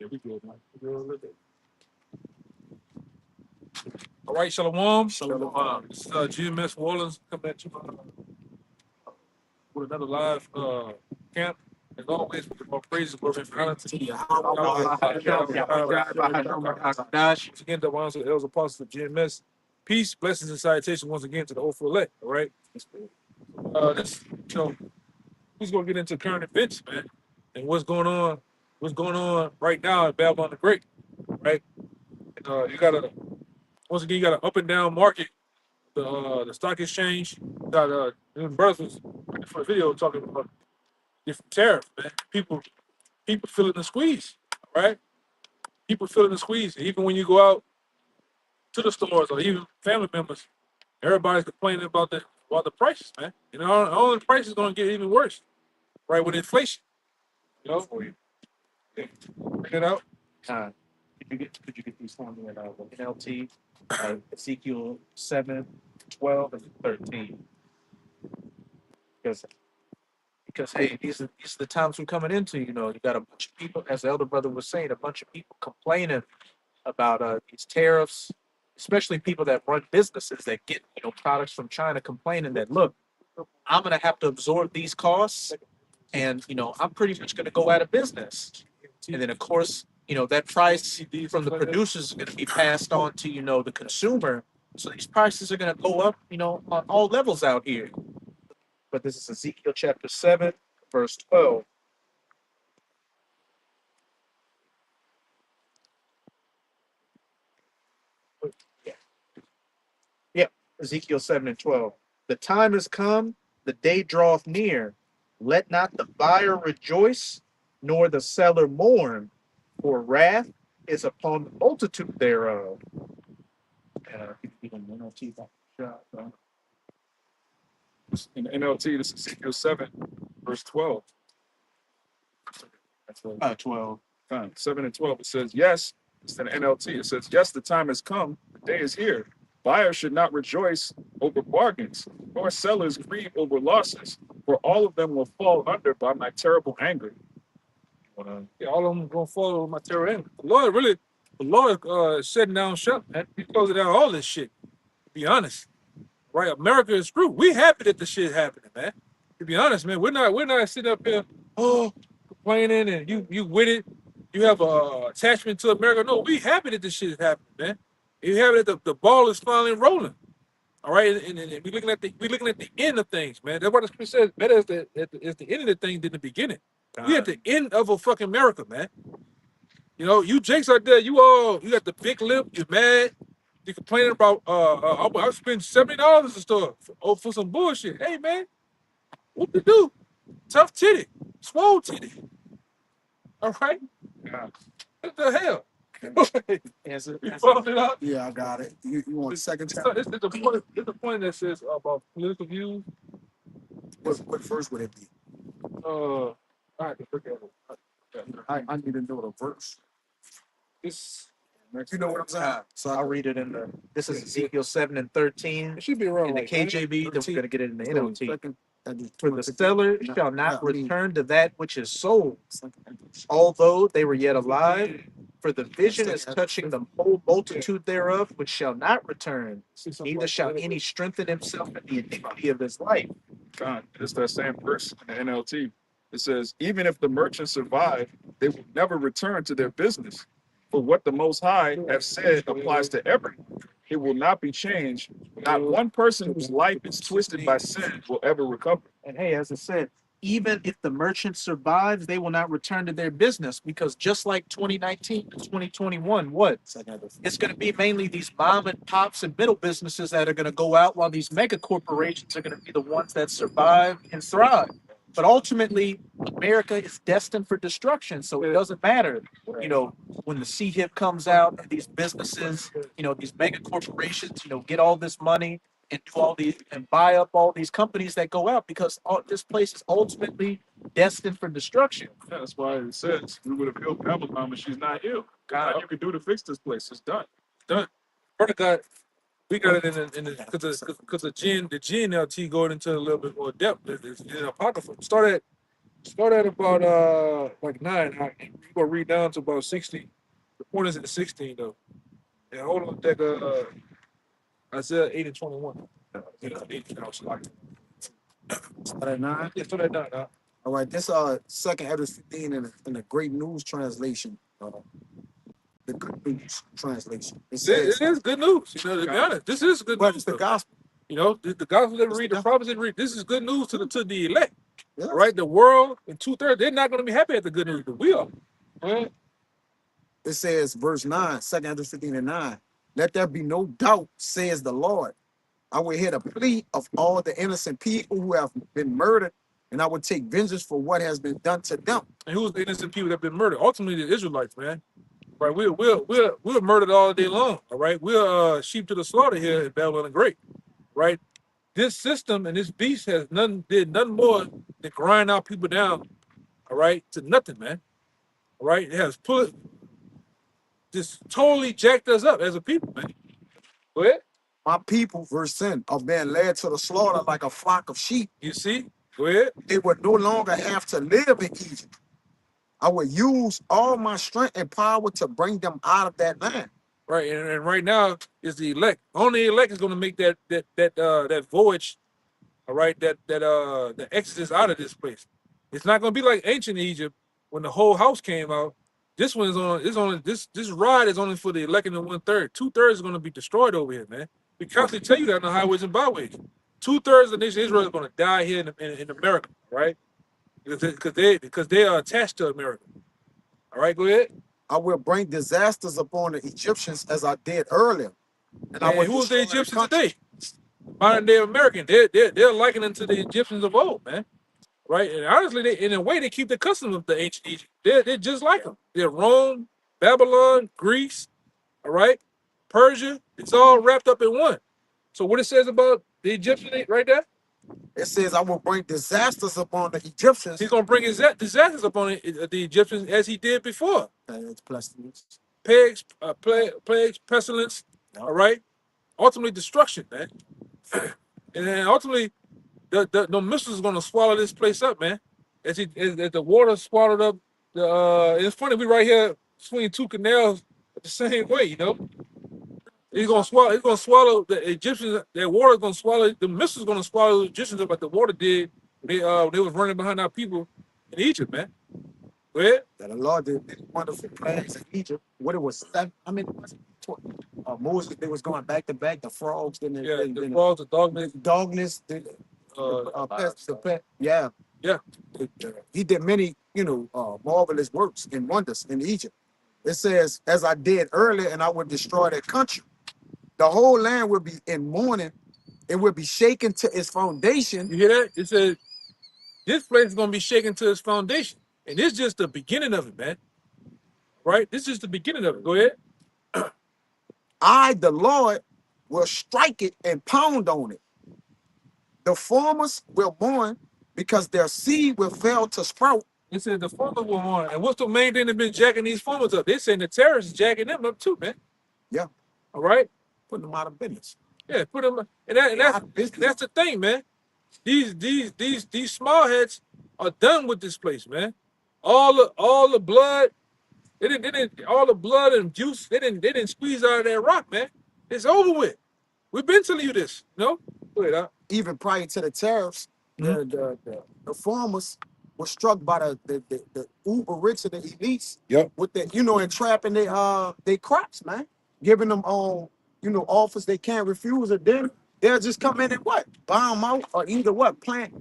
Yeah, we good, man. We good a little bit. All right, Shalom. Shalom. This is GMS Wallens coming at you with another live camp. As always, with more praises, glory, and honor to you. Once again, the ones of the elders apostles of GMS. Peace, blessings, and salutations once again to the Old Elect. All right. This, who's gonna get into current events, man, and what's going on right now in Babylon the Great, right? You got a once again, you got an up and down market. The stock exchange got brothers for a video talking about different tariffs, man. People feeling the squeeze, right? People feeling the squeeze. Even when you go out to the stores or even family members, everybody's complaining about the prices, man. All the prices gonna get even worse, right? With inflation, for you. Bring it out. Could you get these for me in NLT, Ezekiel 7, 12, and 13? Because hey, these are the times we're coming into. You got a bunch of people, as the elder brother was saying, a bunch of people complaining about these tariffs, especially people that run businesses that get products from China, complaining that, look, I'm gonna have to absorb these costs, and I'm pretty much gonna go out of business. And then of course, that price from the producers is gonna be passed on to the consumer. So these prices are gonna go up, on all levels out here. But this is Ezekiel chapter 7, verse 12. Yeah. Yeah. Ezekiel 7 and 12. The time has come, the day draweth near. Let not the buyer rejoice, nor the seller mourn, for wrath is upon the multitude thereof. In the NLT, this is Ezekiel 7, verse 12. That's 12. 7 and 12. It says, yes, it's in the NLT. It says, yes, the time has come. The day is here. Buyers should not rejoice over bargains, nor sellers grieve over losses, for all of them will fall under by my terrible anger. Yeah, all of them going to fall under my terrible anger. The Lord is shutting down shop, man. He's closing down all this shit, to be honest. Right? America is screwed. We happy that the shit happening, man. To be honest, man, we're not sitting up here, complaining and you with it. You have a attachment to America. No, we happy that this shit is happening, man. You happy that the ball is finally rolling. All right, and we looking at the end of things, man. That's what the scripture says. Better is the end of the thing than the beginning. We at the end of a fucking America, man. You Jakes out there, you got the big lip, you're mad, you complaining about I spent $70 and stuff for some bullshit. Hey man, what to do? Tough titty, swole titty. All right, what the hell? You followed it out? Yeah, I got it. You want second time? It's the point that says about political views. What verse would it be? I have to look at it. I need to know the verse. It's You know what I'm saying? So I'll read it in the. This is Ezekiel 7 and 13 it should be around in the like KJV. Then we're going to get it in the NLT. second, For the seller shall not return to that which is sold, although they were yet alive. For the vision is touching the whole multitude thereof, which shall not return, neither shall any strengthen himself in the iniquity of his life. God, it's that same verse in the NLT. It says, even if the merchants survive, they will never return to their business. For what the Most High have said applies to everyone. It will not be changed. Not one person whose life is twisted by sin will ever recover. And hey, as I said, even if the merchant survives, they will not return to their business because just like 2019 to 2021, what? It's going to be mainly these mom and pops and middle businesses that are going to go out while these mega corporations are going to be the ones that survive and thrive. But ultimately, America is destined for destruction. So it doesn't matter, when the CHIP comes out and these businesses, these mega corporations, get all this money and do all these and buy up all these companies that go out because this place is ultimately destined for destruction. Yeah, that's why it says we would have built Babylon, but she's not here. God, you can do to fix this place. It's done. It's done. Brother God, we got it in the because the GNLT going into a little bit more depth. It's in Apocrypha. Start at Start at about like 9. You gonna read down to about 16. The point is at 16 though. And hold on, that Isaiah 8 and 21. Yeah, 8, I was like, Start at 9. yeah, start at 9. All right, this second Edwards 15 in the Great News translation. The Good News translation. It It says, is good news. You know, to be honest, this is good but news. it's the Though. gospel. You know, the gospel that It's read, the the prophets that read. This is good news to the elect. Yes. All right, the world and 2/3, they're not going to be happy at the good news, but we are. Right? It says, verse 9, second Edwards 15 and 9. Let there be no doubt, says the Lord. I will hear the plea of all the innocent people who have been murdered, and I will take vengeance for what has been done to them. And who's the innocent people that have been murdered? Ultimately, the Israelites, man. Right? We're murdered all day long. All right, we're sheep to the slaughter here in Babylon the Great. Right? This system and this beast did nothing more than grind our people down. All right, to nothing, man. All right, it has just totally jacked us up as a people, man. Go ahead. My people, verse 10, are being led to the slaughter like a flock of sheep. You see? Go ahead. They would no longer have to live in Egypt. I will use all my strength and power to bring them out of that land. Right, and right now is the elect. Only the elect is going to make that voyage. All right, the exodus out of this place. It's not going to be like ancient Egypt when the whole house came out. This one is on. It's only this ride is only for the elect and the 1/3. 2/3 is going to be destroyed over here, man. We constantly tell you that on the highways and byways. 2/3 of the nation of Israel is going to die here in America, right? Because they are attached to America. All right, go ahead. I will bring disasters upon the Egyptians as I did earlier. And I And will who's the destroy Egyptians country. today? Modern day American. They're likening to the Egyptians of old, man. Right? And honestly, in a way, they keep the customs of the ancient Egypt. They're just like them. They're Rome, Babylon, Greece, all right, Persia. It's all wrapped up in one. So what it says about the Egyptians right there? It says, I will bring disasters upon the Egyptians. He's gonna bring his disasters upon the Egyptians as he did before. It's pestilence. Plagues, pestilence, all right. Ultimately, destruction, man. And then ultimately, the missiles is gonna swallow this place up, man. As the water swallowed up the. It's funny, we right here between two canals the same way, you know. He's gonna swallow. It's gonna swallow the Egyptians. That water is gonna swallow. The missiles gonna swallow the Egyptians up like the water did. They was running behind our people in Egypt, man. Go ahead. That the Lord did many wonderful plagues in Egypt. What it was, I mean, Moses, they was going back to back. The frogs, The frogs, the dogmas. dogness, yeah. Yeah. He did many, marvelous works and wonders in Egypt. It says, as I did earlier, and I would destroy that country. The whole land will be in mourning. It will be shaken to its foundation. You hear that? It says this place is gonna be shaken to its foundation, and this is just the beginning of it, man. Right? This is just the beginning of it. Go ahead. I, the Lord, will strike it and pound on it. The farmers will mourn because their seed will fail to sprout. It says the farmers will mourn. And what's the main thing that's been jacking these farmers up? They're saying the terrorists jacking them up too, man. Yeah. All right. Putting them out of business. Yeah, put them. And that's the thing, man. These small heads are done with this place, man. All the blood, they didn't all the blood and juice, they didn't squeeze out of that rock, man. It's over with. We've been telling you this, no? Go ahead, Even prior to the tariffs, the farmers were struck by the uber rich and the elites. Yep. With the and trapping their crops, man, giving them offers they can't refuse, and then they'll just come in and buy them out, or either plant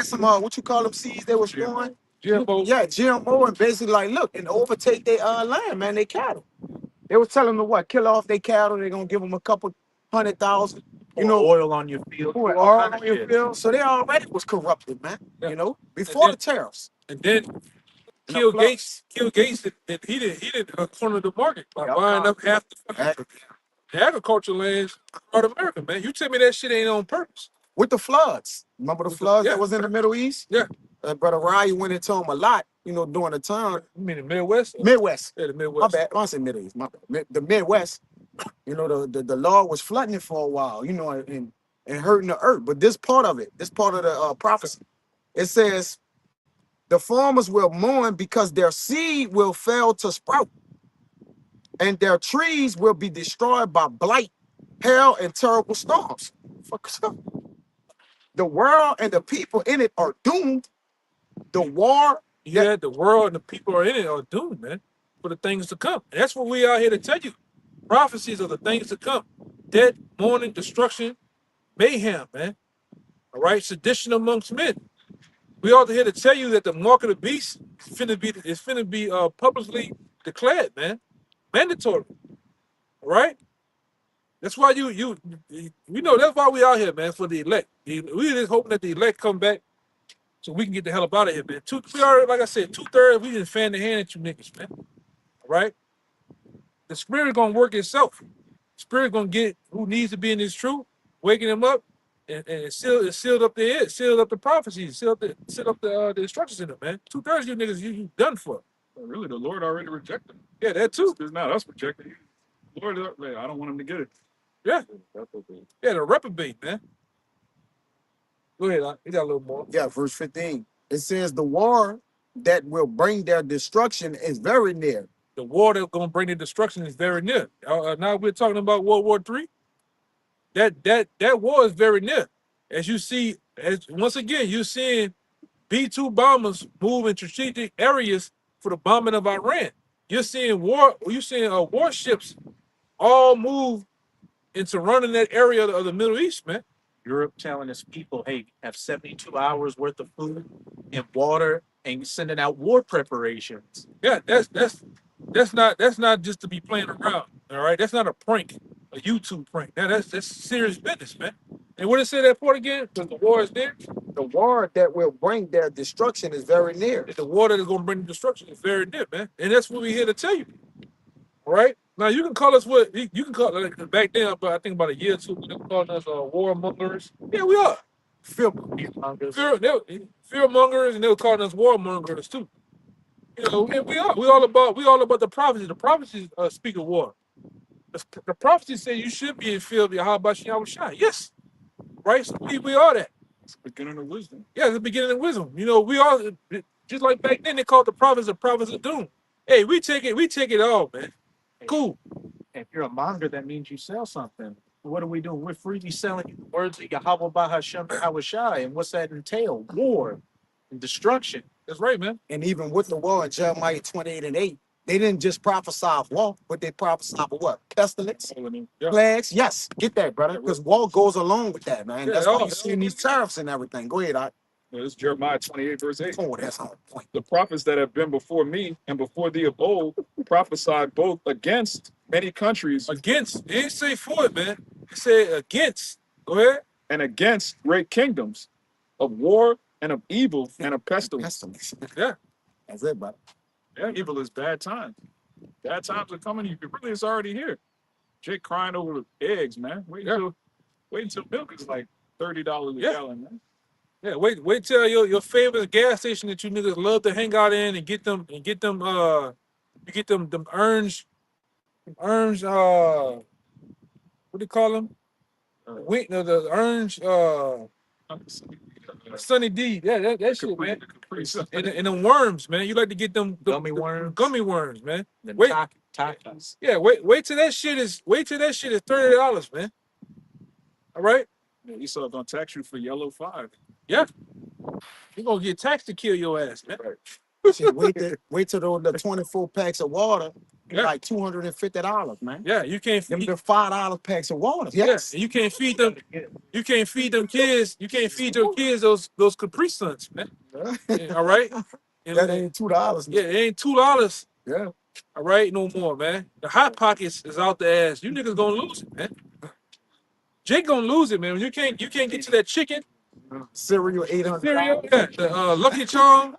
some what you call them seeds they was growing. GMO. Yeah, GMO, and basically like look and overtake their land, man, they cattle. They was telling them kill off their cattle. They're gonna give them a couple 100,000. Oil on your field. Oil on your field. So they already was corrupted, man. Yeah. Before the tariffs. And then Bill Gates, he didn't corner the market by buying up half the agricultural lands throughout America, man. You tell me that shit ain't on purpose. With the floods. Remember the floods that was in the Middle East? Yeah. Brother Ryan went into them a lot, during the time. You mean the Midwest? Midwest. Yeah, the Midwest. My bad. I say Middle East. My bad. The Midwest. The Lord was flooding it for a while, and hurting the earth. But this part of the prophecy, it says, The farmers will mourn because their seed will fail to sprout, and their trees will be destroyed by blight, hail, and terrible storms. Fuck stuff. The world and the people in it are doomed. The war, Yeah, the world and the people are in it are doomed, man, for the things to come. And that's what we are here to tell you. Prophecies of the things to come. Death, mourning, destruction, mayhem, man. All right, sedition amongst men. We are here to tell you that the mark of the beast is finna be publicly declared, man. Mandatory. All right? That's why we know that's why we out here, man, for the elect. We just hoping that the elect come back so we can get the hell up out of here, man. We already, like I said, 2/3, we just fan the hand at you niggas, man. All right? The spirit gonna work itself. Spirit gonna get who needs to be in this truth, waking them up, and sealed up the ear, sealed up the prophecies, sealed up the instructions in them, man. 2/3 you niggas you done for. But really, the Lord already rejected him. Yeah, that too. It's not us rejecting him. Lord, man, I don't want him to get it. Yeah. Yeah, the reprobate, man. Go ahead, you got a little more. yeah, verse 15. It says the war that will bring their destruction is very near. The war that's gonna bring the destruction is very near. Now we're talking about World War III. That war is very near. As you see, once again, you're seeing B-2 bombers move in strategic areas for the bombing of Iran. You're seeing warships all move into running that area of the Middle East, man. Europe telling its people, hey, have 72 hours worth of food and water and sending out war preparations. Yeah, that's not just to be playing around. All right, that's not a prank, a YouTube prank. Now that's serious business, man. And what did it say that part again? Because the war is there. The war that will bring their destruction is very near. The war that is going to bring the destruction is very near, man. And that's what we're here to tell you. All right. Now you can call us what you can call like back then, but I think about a year or two, they were calling us warmongers. Yeah, we are. Fearmongers. Fearmongers, and they were calling us warmongers too. You know, we are. We all about the prophecy. The prophecies speak of war. The prophecies say you should be in fear of Yahweh Shai. Yes. Right? So we are that. It's the beginning of wisdom. Yeah, it's the beginning of wisdom. You know, we are just like back then they called the prophets of doom. Hey, we take it all, man. Cool. If you're a monger, that means you sell something. What are we doing? We're freely selling you the words of Yahweh Bahashem Hawashai. And what's that entail? War and destruction. That's right, man. And even with the war in Jeremiah 28:8, they didn't just prophesy of war, but they prophesied of what? Pestilence, Yeah. plagues. Yes, get that, brother. Because war goes along with that, man. Yeah, That's why all- you see these tariffs and everything. Go ahead, This is Jeremiah 28, verse 8. Oh, that's on point. The prophets that have been before me and before thee of old prophesied both against many countries Against. It didn't say for it, man. It said against. Go ahead. and against great kingdoms of war and of evil and of pestilence. Pestilence. Yeah. That's it, brother. Yeah, evil is bad times. Bad times are coming. You really, it's already here. Jake crying over eggs, man. Wait until milk is like $30 a gallon, man. Yeah, wait till your favorite gas station that you niggas love to hang out in and get them them orange what do you call them? Wait, no, the orange Sunny D. Yeah, that shit, man. And them worms, man. You like to get them Gummy worms. Gummy worms, man. Them Wait. Takis. Yeah, wait till that shit is $30, man. All right? Yeah, Esau gonna tax you for yellow 5. Yeah. You're gonna get taxed to kill your ass, man. Shit, wait till the 24 packs of water, Yeah. like $250, man. Yeah, you can't Them feed the $5 packs of water. yes, Yes. and you can't feed them kids, those Capri Suns, man. Yeah, all right? And- That ain't $2. yeah, it ain't $2. Yeah. All right, no more, man. The Hot Pockets is out the ass. You niggas gonna lose it, man. Jake gonna lose it, man. You can't get to that chicken Cereal $800. cereal. Yeah, the Lucky Charm.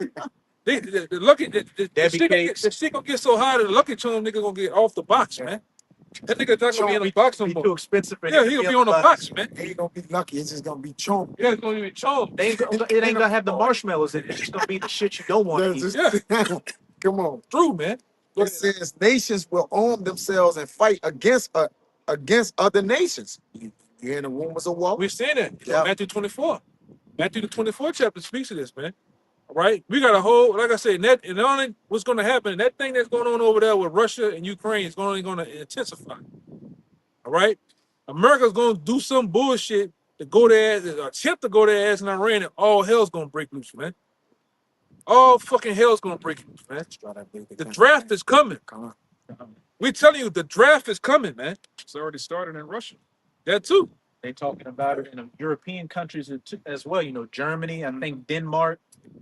The Lucky the Debbie shit cakes. the shit gonna get so high that the Lucky Charm nigga gonna get off the box, man. That nigga not gonna be in the box no Be too more. expensive. for Yeah, him he to gonna be on the box, man. Ain't gonna be lucky. It's just gonna be chunk. Yeah, it's gonna be charmed. It ain't gonna have the marshmallows in it. It's just gonna be the shit you don't want to eat. Come on. True, man. It says nations will arm themselves and fight against other nations. You hearing the rumors of war? We're seeing that. Yeah. Matthew 24. Matthew the 24th chapter speaks to this, man. Right? We got a whole, like I said, and only what's going to happen, that thing that's going on over there with Russia and Ukraine is only going to intensify. All right? America's going to do some bullshit to go there, attempt to go their ass in Iran, and all hell's going to break loose, man. All fucking hell's going to break loose, man. The draft is coming. Come on. We telling you, the draft is coming, man. It's already started in Russia. That too. They talking about it in the European countries as well. You know, Germany, I think Denmark,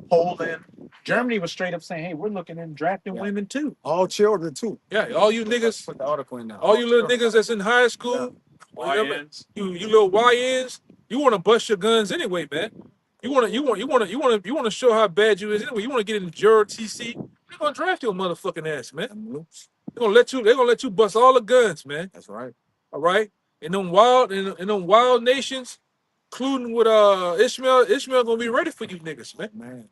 Poland. Germany was straight up saying, "Hey, we're looking at drafting women too." All children too. Yeah, all you niggas, Put the article in now. all you little niggas that's in high school, whatever, YNs. you little YNs, you want to bust your guns anyway, man. You want to show how bad you is anyway. You want to get in the Juror TC. They're gonna draft your motherfucking ass, man. Them loops. They're gonna let you bust all the guns, man. That's right. All right. In them wild nations, including with Ishmael gonna be ready for you niggas, man. Man.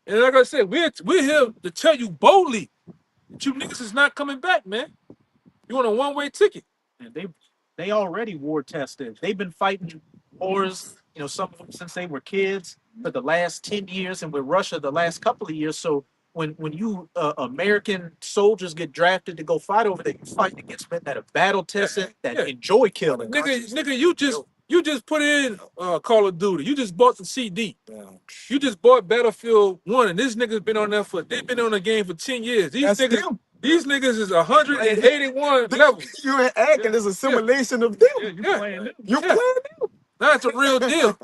And like I said, we're here to tell you boldly that you niggas is not coming back, man. You want a one-way ticket. And they already war tested. They've been fighting wars, you know, some of them since they were kids for the last 10 years, and with Russia the last couple of years. So when you American soldiers get drafted to go fight over there, you fight against men that are battle tested, that Yeah. enjoy killing. Nigga, you just put in Call of Duty. You just bought the CD. Yeah. You just bought Battlefield 1, and this nigga's been on there they've been on the game for 10 years. That's them. These niggas is 181 level. You ain't acting as a simulation of them. Yeah. You Yeah. playing them. That's a real deal.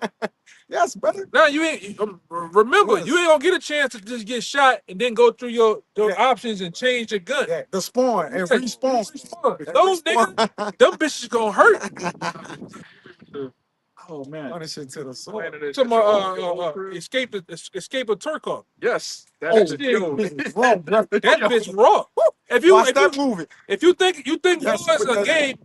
Yes, brother. Now you ain't remember, Yes. you ain't gonna get a chance to just get shot and then go through your Yeah. options and change your gun. Yeah, the spawn and Yeah. respawn. Respawn. Those niggas, them bitches gonna hurt. Oh man. Punishing to the soul. Some escape of Turkov. Yes, that Oh, is yeah. yo. Wrong, bro. That bitch raw. Watch that movie. If you think Yes, war is but a game,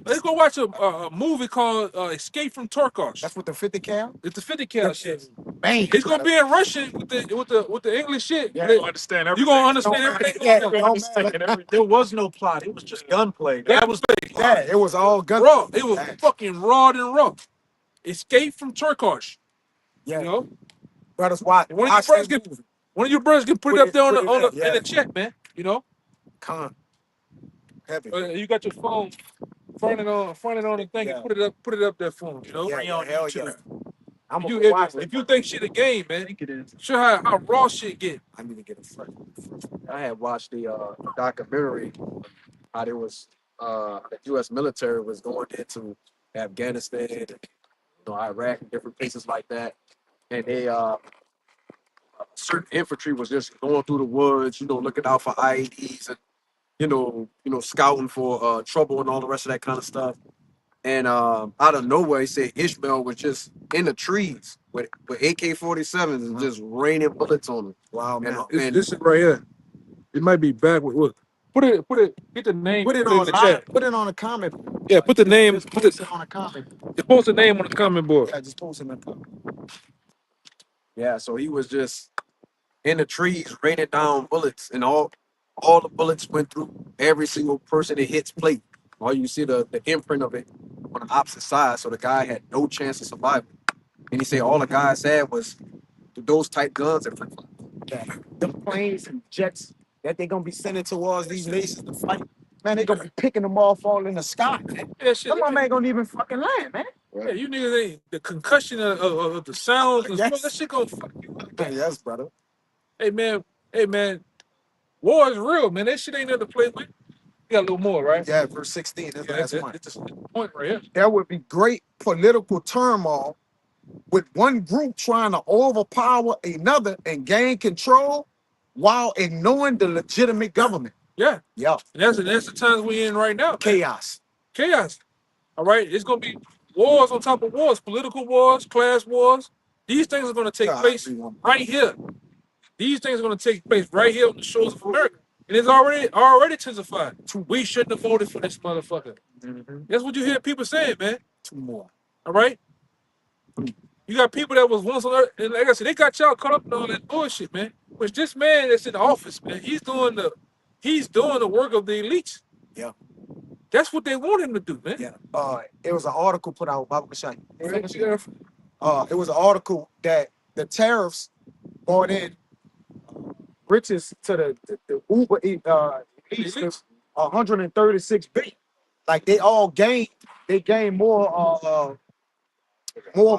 let's go watch a movie called Escape from Turkov. That's with the 50 cal. It's the 50 cal shit. Bang. It's gonna be in Russian with the English shit. Yeah. You understand You everything. gonna understand everything. Yeah, You no, understand man. everything. There was no plot. It was just gunplay. That was Yeah, it was all gun. raw. It was fucking raw and raw. Escape from Turkov. Yeah, You know, brothers, watch. One of your Watch brothers that get movie. one of your brothers can put Put it up it- there put it there, in the yeah. chat, man. You know, Con. Heavy. you got your phone, front it on the thing, Yeah. and put it up there for him. You know, Yeah, yeah, hell yeah. I'm You- gonna watch if it. you think shit a game, I man, think it is. show how raw shit get. I need to get a friend. I had watched the documentary how there was the U.S. military was going into Afghanistan, and, Iraq, and different places like that, and they certain infantry was just going through the woods, looking out for IEDs and scouting for trouble and all the rest of that kind of stuff. And out of nowhere, he said Ishmael was just in the trees with AK-47s and just raining bullets on him. Wow, man. And This is right here. It might be back with. Put it. Get the name. Put it in on the chat. Put it on a comment. Yeah, put the name. Just post it on a comment. Post the name on the comment board. Yeah, just post it in a comment. yeah, so he was just in the trees raining down bullets, and all the bullets went through every single person it hits plate. All you see the imprint of it on the opposite side, so the guy had no chance of survival. And he said all the guys had was those type guns and flip-flops. Yeah. Them planes and jets that they're gonna be sending towards these nations to fight. Man, they're gonna be picking them off all in the sky. Man. Yeah, shit. Them ain't gonna even fucking land, man. Yeah, you niggas ain't the concussion of the sounds and Yes. stuff. That shit gonna fuck you up. Yes, brother. Hey man, war is real, man. That shit ain't nothing to play with. You got a little more, right? Yeah, verse 16. That's the next one. It's the point right here. There would be great political turmoil with one group trying to overpower another and gain control while ignoring the legitimate government. Yeah, Yeah, and that's the times we in right now. chaos. Chaos. All right, it's gonna be wars on top of wars, political wars, class wars. These things are gonna take God, place everyone. right here. These things are gonna take place right here on the shores of America, and it's already intensified. We shouldn't have voted for this motherfucker. That's what you hear people saying, man. Two more. All right. You got people that was once on earth, and like I said, they got y'all caught up in all that bullshit, man. Which this man that's in office, man, he's doing the work of the elites. Yeah. That's what they want him to do, man. Yeah. It was an article put out. Baba Kashani. Yeah. It was an article that the tariffs brought in riches to the Uber elites, Elites? 136 billion. Like they gained more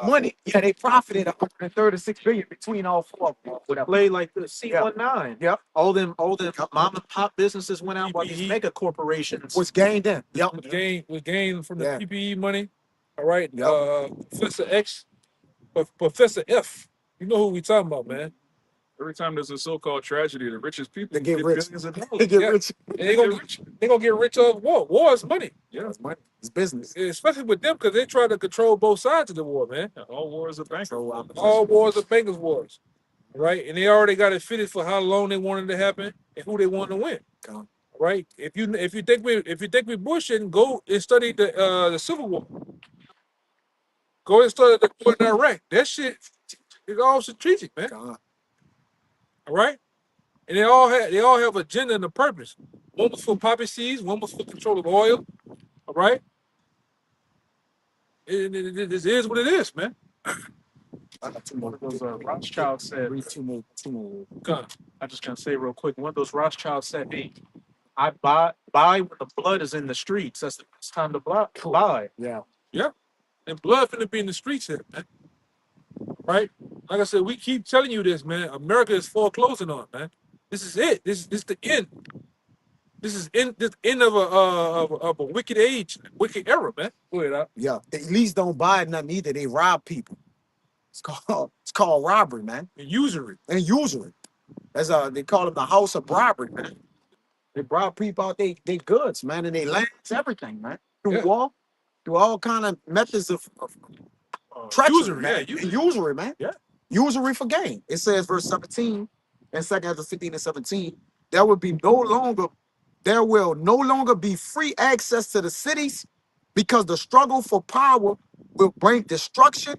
money. Yeah, they profited 136 billion between all four of them. Whatever. Play like the C19. Yep. All them mom and pop businesses went out while these PPE. mega corporations. Was gained in. Yep. We gained from the Yeah. PPE money. All right. Yep. Professor X, Professor F. You know who we talking about, man. Every time there's a so-called tragedy, the richest people They get rich. billions of They dollars. get Yeah. rich. And they gonna get rich off war. War is money, Yeah, It's money. It's business. especially with them because they try to control both sides of the war, man. all wars are bankers. So, All wars are bankers' wars, right? And they already got it fitted for how long they wanted to happen and who they want to win, Come. right? If you think we bullshitting, go and study the Civil War. Go and study the war in Iraq. That shit is all strategic, man. Come. All right, and they all have agenda and a purpose. One was for poppy seeds, one was for control of oil. All right, this is what it is, man. I got two more. Those Rothschild said, Read two more. Come. I'm just gonna say real quick. One of those Rothschild said, "Hey, I buy when the blood is in the streets. That's the best time to buy." Yeah. And blood finna be in the streets here, man. Right? Like I said, we keep telling you this, man. America is foreclosing on, man. This is it. This is the end. This is the end of a wicked age, wicked era, man. Go ahead, Yeah. The elites don't buy nothing either. They rob people. It's called robbery, man. and usury. And usury. They call it the house of robbery, man. They bribe people out they goods, man, and they lands, everything, man. Through Yeah. war, through all kind of methods of treachery, Usury, man. yeah, And usury, man. Yeah. Usury for gain. It says verse 17 and 2 15 and 17. There will no longer be free access to the cities because the struggle for power will bring destruction,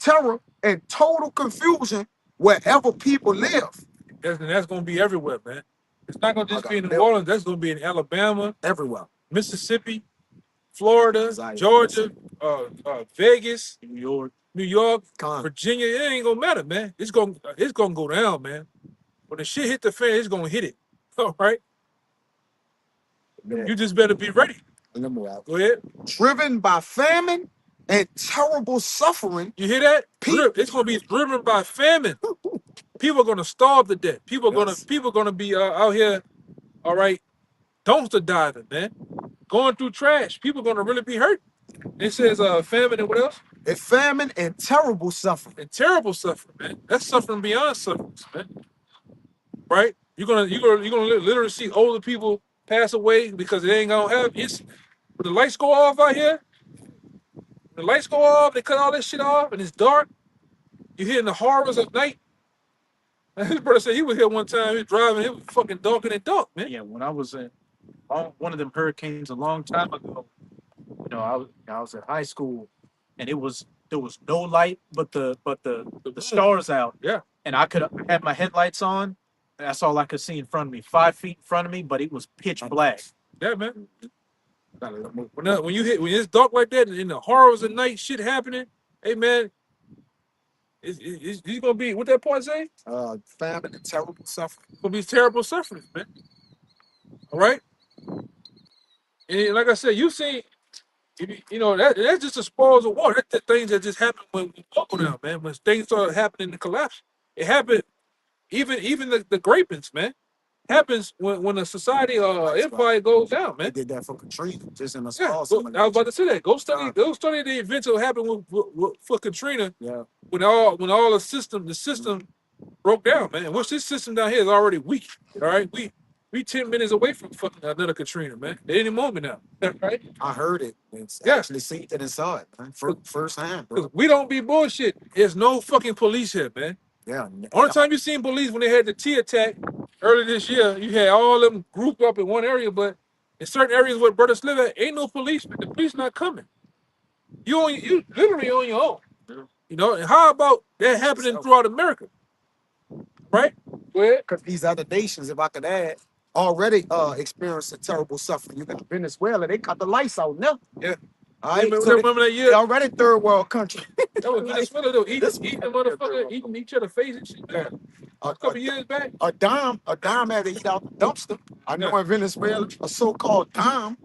terror, and total confusion wherever people live. That's gonna be everywhere, man. It's not gonna just I be in got New Orleans. That's gonna be in Alabama, Everywhere. Mississippi, Florida, Zion. Georgia, Vegas, New York. New York, Con. Virginia. It ain't gonna matter, man. It's gonna go down, man. When the shit hit the fan, it's gonna hit it. All right. You just better be ready. Go ahead. Driven by famine and terrible suffering. You hear that? Pete. It's gonna be driven by famine. People are gonna starve to death. People are Yes. gonna be out here, all right, dumpster diving, man. Going through trash. People are gonna really be hurt. It says famine and what else? And famine and terrible suffering. And terrible suffering, man. That's suffering beyond suffering, man. Right? You're gonna literally see older people pass away because they ain't gonna have it. When the lights go off out here, the lights go off, they cut all that shit off, and it's dark. You're hearing the horrors of night. His brother said he was here one time. He was driving. It was fucking darker than dark, man. Yeah, when I was in one of them hurricanes a long time ago, I was in high school, and there was no light but the stars out. Yeah. And I had my headlights on, and that's all I could see in front of me, 5 feet in front of me, but it was pitch black. Yeah, man. When it's dark like that and the horrors of night shit happening, hey man, it's gonna be what that part say? Famine and terrible suffering. It's gonna be terrible suffering, man. All right. And like I said, you see, that's just the spoils of war. That's the things that just happen when we buckle down, man. When things start happening to collapse, it happened. Even the grapings, man, happens when a society or empire goes down, They man. did that for Katrina, just in a Yeah, small. I was about to say that. Go study the events that happened for Katrina Yeah. when all the system broke down, man. Which this system down here is already weak. All right, we 10 minutes away from fucking another Katrina, man. At any moment now, right? I heard it. It's Yeah. actually seen it and saw it, man. First hand, bro. Because we don't be bullshit. There's no fucking police here, man. Yeah. Only time you seen police when they had the T attack early this year, you had all them grouped up in one area, but in certain areas where brothers live at, ain't no police, man. The police not coming. You literally on your own. Yeah. And how about that happening throughout America? Right? Go ahead. Because these other nations, if I could add, already experiencing terrible suffering. You got Venezuela, they cut the lights out now. Yeah. All right, Remember, so remember that they year? already third world country. That was Venezuela. They were This- eating the motherfucker, eating each other face and shit. Man. a, A couple years back. a dime had to eat out the dumpster. I know Yeah. in Venezuela, a so-called dime,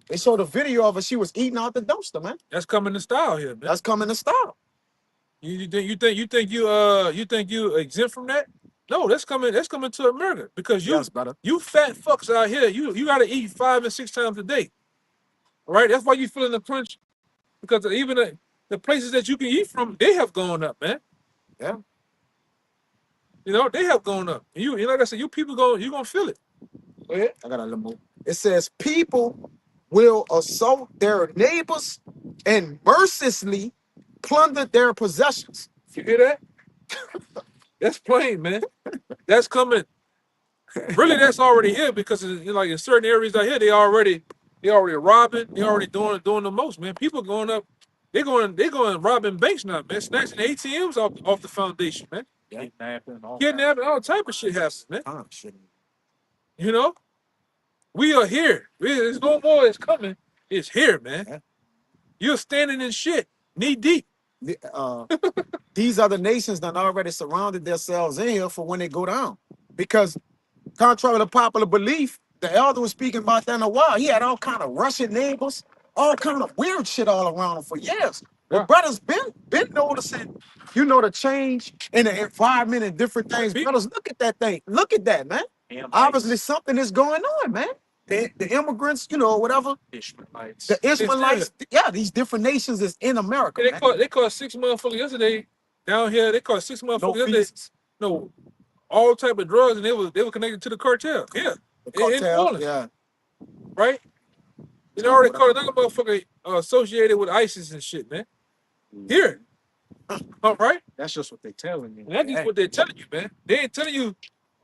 they showed a video of her. She was eating out the dumpster, man. That's coming to style here, man. That's coming to style. You think you exempt from that? No, that's coming to America because Yes, brother. you fat fucks out here, you gotta eat 5 and 6 times a day. All right? That's why you feeling the crunch because even the places that you can eat from, they have gone up, man. Yeah. You know, they have gone up. And you like I said, you people you gonna feel it. Go ahead. I got a little more. It says people will assault their neighbors and mercilessly plunder their possessions. You hear that? That's plain, man. That's coming. Really, that's already here because like in certain areas out here, they already robbing, they already doing the most, man. People going up, they going robbing banks now, man. Snatching ATMs off the foundation, man. Kidnapping, all type of shit happens, man. Oh, shit. You know, we are here. There's no more. It's coming. It's here, man. Yeah. You're standing in shit, knee deep. These other nations done already surrounded themselves in here for when they go down. Because contrary to popular belief, the elder was speaking about that in a while. He had all kind of Russian neighbors, all kind of weird shit all around him for years. Yeah. But brothers been noticing, you know, the change in the environment and different things. People- Brothers, look at that thing. Look at that, man. Obviously something is going on, man. The immigrants, you know, whatever. Ishmaelites. The Israelites, yeah, these different nations is in America. They Man. caught 6 motherfuckers yesterday down here. They caught 6 No motherfuckers yesterday. visas. No, all type of drugs, and they were connected to the cartel. Yeah, The in New cartel, Orleans, yeah. right? They already caught another motherfucker associated with ISIS and shit, man. Here, all right? That's just what they telling you. And that's just what they're telling you, man. They ain't telling you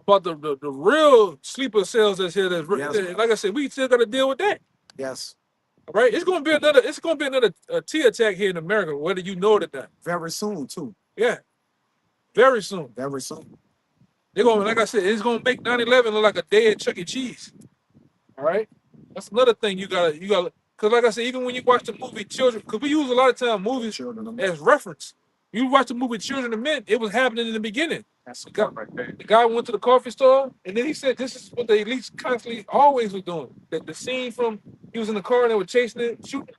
about the real sleeper cells that's here. That's Yes. like I said, we still got to deal with that, Yes, all right? It's gonna be another T attack here in America, whether you know it or not. very soon too. Yeah, very soon. Very soon. They're gonna, like I said, it's gonna make 9/11 look like a day at Chuck E. Cheese. All right, that's another thing you gotta, because like I said, even when you watch the movie Children, because we use a lot of time movies Children of as reference. You watch the movie Children of Men, it was happening in the beginning. That's The guy, the guy went to the coffee store, and then he said, "This is what the elites constantly always were doing." The scene from he was in the car and they were chasing it, shooting.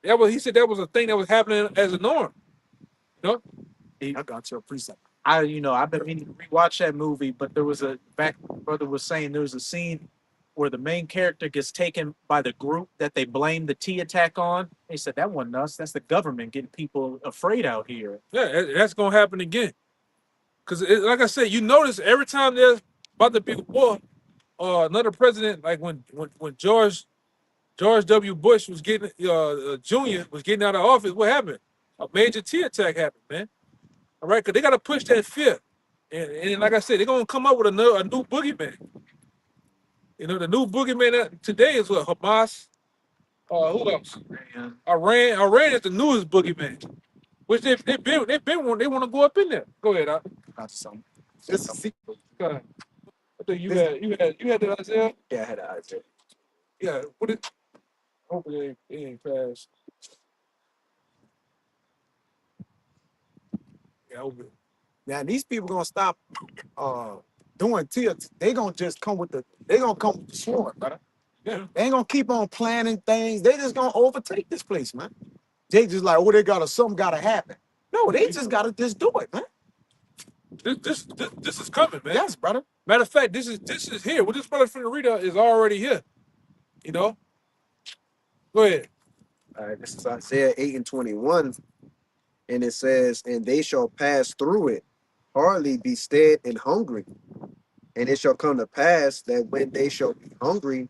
He said that was a thing that was happening as a norm. You know? I got your precept. I've been meaning to rewatch that movie, but there was brother was saying there was a scene where the main character gets taken by the group that they blame the T attack on. They said that wasn't us. That's the government getting people afraid out here. Yeah, that's gonna happen again. Cause like I said, you notice every time there's about to be a war, another president, like when George W. Bush was getting Jr. was getting out of office, what happened? A major T attack happened, man. All right, cause they gotta push that fear, and like I said, they're gonna come up with a new boogeyman. You know, the new boogeyman today is what Hamas. Who else? And Iran is the newest boogeyman, which they want to go up in there. Go ahead, Got you something. This is go ahead. I think you had the Isaiah. yeah, I had an idea. Yeah, what it? Hopefully it ain't fast. Yeah, hopefully. Now these people gonna stop doing tears. They gonna just come with the sword, brother. Yeah. They ain't gonna keep on planning things. They just gonna overtake this place, man. They just like, oh, something gotta happen. No, they just gotta just do it, man. This is coming, man. Yes, brother. Matter of fact, this is here. What this brother finna read out is already here. You know. Go ahead. All right, this is Isaiah 8:21, and it says, "And they shall pass through it, hardly be stead and hungry. And it shall come to pass that when they shall be hungry,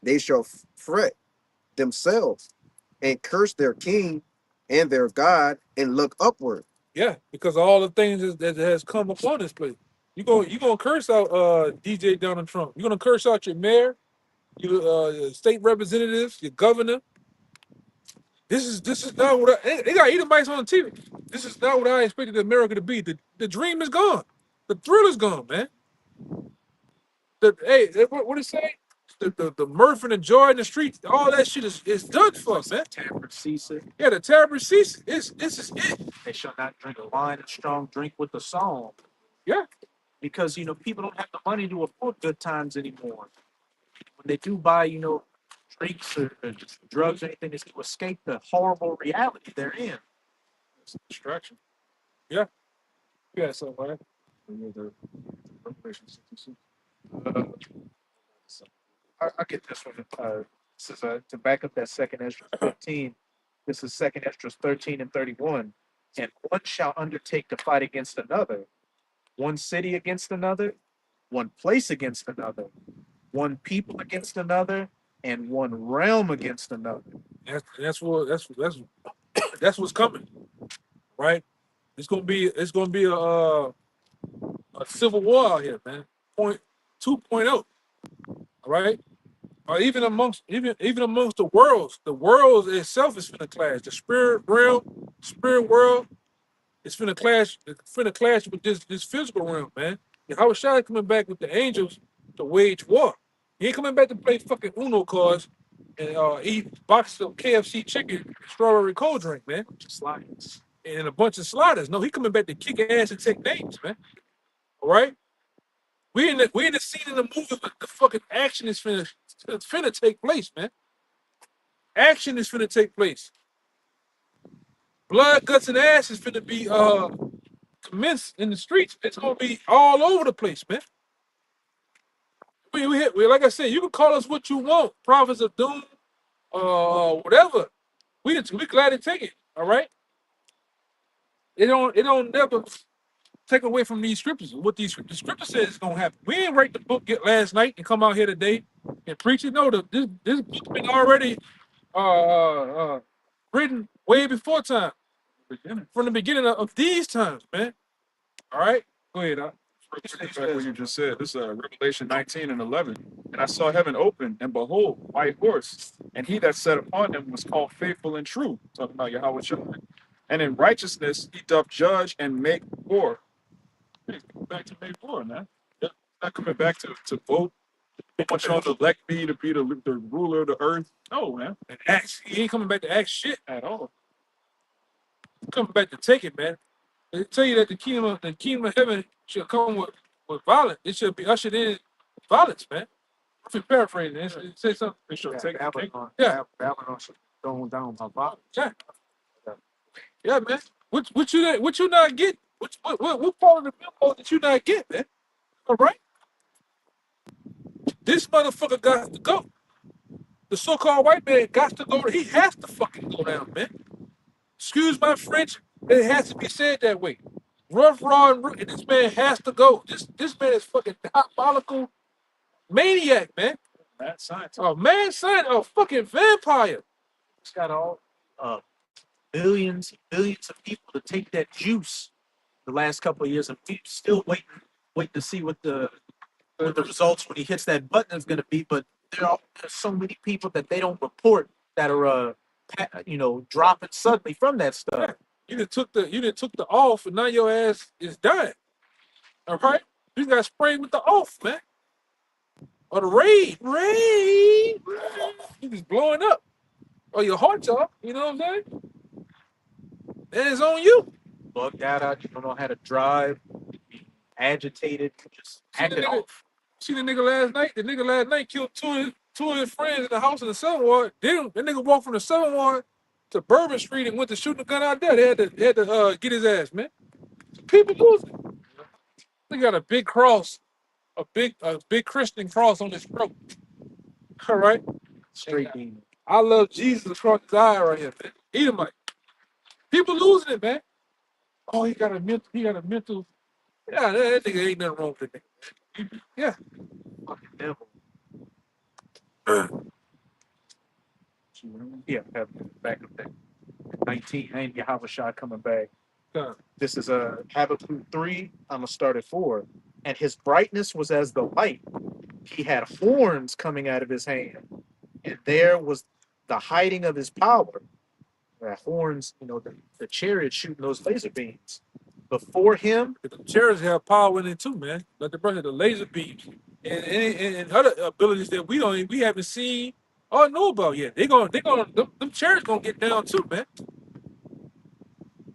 they shall fret themselves and curse their king and their God and look upward." Yeah, because of all the things that has come upon this place. You gonna curse out DJ Donald Trump. You're gonna curse out your mayor, your state representatives, your governor. This is not what they got Edomites on the TV. This is not what I expected America to be. The dream is gone. The thrill is gone, man. What it say? the mirth and the joy in the streets, all that shit is done for us, man. Tampered ceaseth. Yeah, the terrible cease. This is it. They shall not drink wine and strong drink with the song. Yeah. Because people don't have the money to afford good times anymore. When they do buy, drinks or drugs or anything, it's to escape the horrible reality they're in. It's a distraction. Yeah. Yeah, so man. Revelation 66. I get this one. This is to back up that second Ezra 15. This is second Ezra 13 and 31. And one shall undertake to fight against another, one city against another, one place against another, one people against another, and one realm against another. That's what's coming, right? It's gonna be a civil war out here, man. Point 2.0. All right. Or even amongst the world itself is finna clash. The spirit realm, spirit world, it's finna clash with this physical realm, man. And Howard Shai coming back with the angels to wage war. He ain't coming back to play fucking Uno cards and eat boxes of KFC chicken, strawberry cold drink, man. Sliders. And a bunch of sliders. No, he coming back to kick ass and take names, man. All right. We in the scene in the movie, but the fucking action is finna take place, man. Action is finna take place. Blood, guts, and ass is finna be commenced in the streets. It's gonna be all over the place, man. We like I said, you can call us what you want, prophets of doom, whatever. We glad to take it. All right. It don't never take away from these scriptures. What the scripture says is gonna happen. We didn't write the book yet last night and come out here today and preach it. No, this book been already written way before time, from the beginning of these times, man. All right, go ahead. Back what you just said. This is Revelation 19 and 11. And I saw heaven open, and behold, white horse, and he that sat upon him was called faithful and true. Talking about Yahweh Shai. And in righteousness he doth judge and make war. Hey, back to make war, man. Yeah, not coming back to vote. Want y'all to elect me to be the ruler of the earth? No, man. And act. He ain't coming back to act shit. At all. He's coming back to take it, man. They tell you that the kingdom of heaven should come with violence. It should be ushered in violence, man. If you paraphrase it says something. They shall take the kingdom. Babylon should go down by violence. Yeah. Yeah, man. What you not get? What part of the memo did you not get, man? All right. This motherfucker got to go. The so-called white man got to go. He has to fucking go down, man. Excuse my French. It has to be said that way. Rough, raw, and rude. And this man has to go. This man is fucking diabolical maniac, man. Mad scientist. A man son, a fucking vampire. It's got all billions of people to take that juice the last couple of years, and we still waiting to see what the results when he hits that button is going to be. But there's so many people that they don't report that are dropping suddenly from that stuff. You done took the off, and now your ass is dying. All right, you got sprayed with the off, man. Or the raid. You just blowing up. Or your heart's off. You know what I'm saying? And it's on you. Bugged out, you don't know how to drive, agitated, just acting off. See the nigga last night? The nigga last night killed two of his friends in the house in the 7th Ward. Then the nigga walked from the 7th Ward to Bourbon Street and went to shoot the gun out there. They had to get his ass, man. People losing. They got a big cross, a big Christian cross on his throat. All right. Straight demon. I love Jesus across his eye right here, man. Edomite. People losing it, man. Oh, he got a mental. Yeah, that nigga ain't nothing wrong with it. Yeah. Fucking devil. Yeah, have back up there. 19 and Yahweh Shai coming back. Yeah. This is Habakkuk 3. I'm gonna start at 4. And his brightness was as the light. He had horns coming out of his hand, and there was the hiding of his power. Horns, the chariot shooting those laser beams. Before him, The chariots have power in it too, man. Like the brother, the laser beams. and other abilities that we haven't seen or know about yet. Them chariots gonna get down too, man.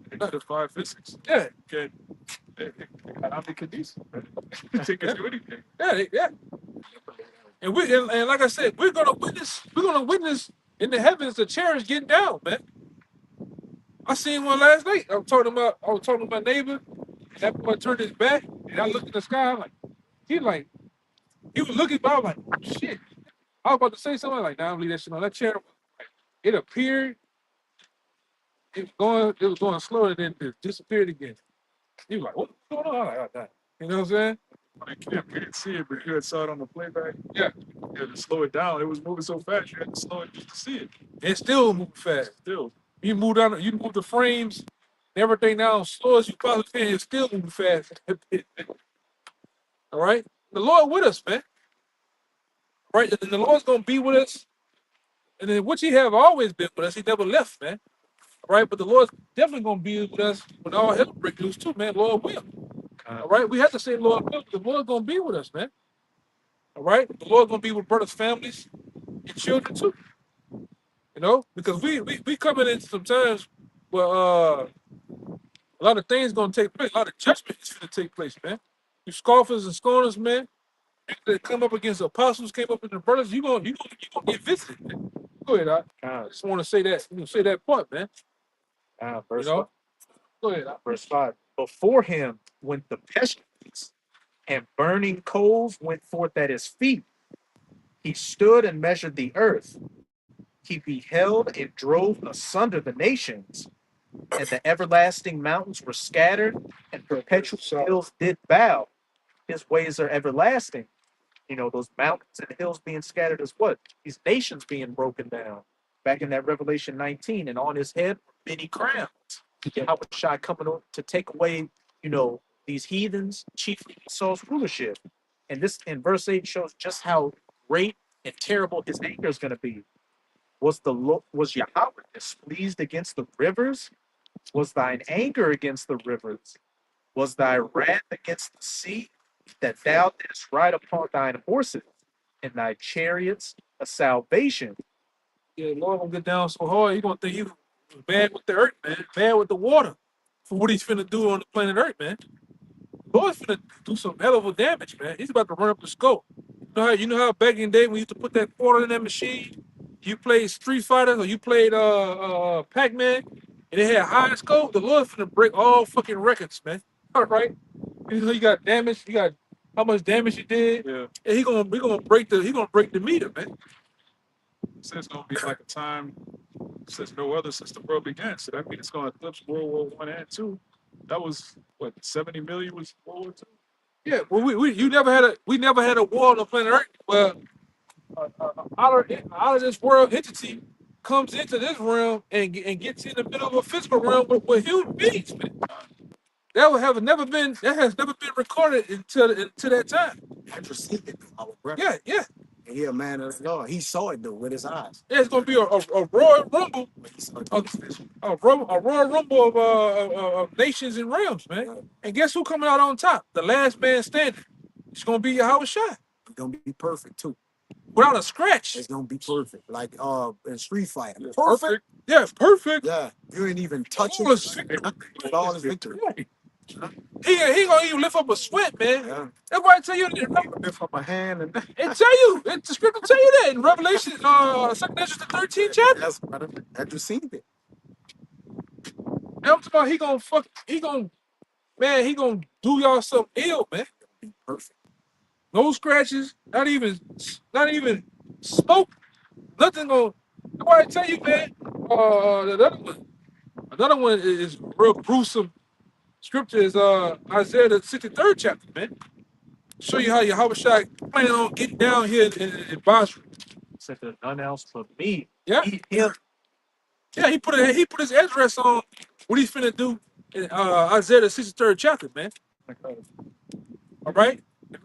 They got 5 physics. Yeah, Okay. They got omnikinesis. They can do anything. yeah. And like I said, we're gonna witness in the heavens the chariots getting down, man. I seen one last night. I was talking to my neighbor, and that boy turned his back, and I looked in the sky, I'm like, he was looking, but I was like, oh, shit. I was about to say something like, nah, I'm leave that shit on. That chariot, it appeared, it was going slower, and then it disappeared again. He was like, what's going on? I'm like, oh, you know what I'm saying? You can't see it, but you had saw it on the playback. Yeah. You had to slow it down. It was moving so fast, you had to slow it just to see it. It's still moving fast. Still. You move the frames, and everything down slow as you possibly can, it's still moving fast. All right? The Lord with us, man. Right? And the Lord's gonna be with us. And then which he have always been with us. He never left, man. All right, but the Lord's definitely gonna be with us when all hell breaks loose too, man. Lord will. All right, we have to say Lord will, because the Lord's gonna be with us, man. All right, the Lord's gonna be with brothers, families, and children too. You know, because we coming into some times where a lot of things gonna take place, a lot of judgment is gonna take place, man. You scoffers and scorners, man, that come up against the apostles, came up against the brothers, you gonna get visited, man. Go ahead, I just want to say that, say that part, man. Verse You know? 5. Go ahead. Verse 5. Before him went the pestilence, and burning coals went forth at his feet. He stood and measured the earth. He beheld and drove asunder the nations, and the everlasting mountains were scattered, and perpetual hills did bow. His ways are everlasting. You know, those mountains and hills being scattered is what? These nations being broken down. Back in that Revelation 19, and on his head, many crowns. Yahweh Shai coming on to take away, you know, these heathens, chiefly Esau's rulership. And this in verse 8 shows just how great and terrible his anger is going to be. Was Yahweh displeased against the rivers? Was thine anger against the rivers? Was thy wrath against the sea, that thou didst ride upon thine horses, and thy chariots a salvation? Yeah, Lord gonna get down so hard, he gonna think he was bad with the earth, man. Bad with the water for what he's finna do on the planet Earth, man. Lord's finna do some hell of a damage, man. He's about to run up the scope. You know how back in the day when you used to put that quarter in that machine, you played Street Fighter or you played Pac-Man, and it had high scope. The Lord's finna break all fucking records, man. All right. You got damage, you got how much damage you did. Yeah. And he gonna break the meter, man. It says it's gonna be like a time since no other since the world began. So that means it's gonna eclipse World War I and II. That was what 70 million was World War II. Yeah, well, we never had a war on the planet Earth where out of this world entity comes into this realm and gets in the middle of a physical realm with human beings, man. That has never been recorded until that time. Andrew seen it, our brother. Yeah. And he a man of the Lord. He saw it though with his eyes. Yeah, it's gonna be a royal rumble, He saw it a, with his vision. a royal rumble of nations and realms, man. And guess who coming out on top? The last man standing. It's gonna be Yahweh Shai It's gonna be perfect too. without a scratch. It's gonna be perfect. Like in Street Fighter. Yeah, Perfect. Yeah, perfect. Yeah. You ain't even touching Flawless it. victory. Flawless victory. He gonna even lift up a sweat, man. Yeah. That's why I tell you. Lift up a hand and It tell you. The scripture tell you that in Revelation, 2nd Ezra, the 13th chapter. yes, brother. Andrew seen it. And I'm talking about he gonna do y'all something ill, man. Perfect. No scratches, not even smoke, nothing gonna. That's why I tell you, man. Another one is real gruesome. Scripture is Isaiah the 63rd chapter, man. Show you how Yahweh Shai planning on getting down here in Basra. Said there's none else but me. Yeah. Him. Yeah, he put his address on what he's finna do in Isaiah the 63rd chapter, man. All right? That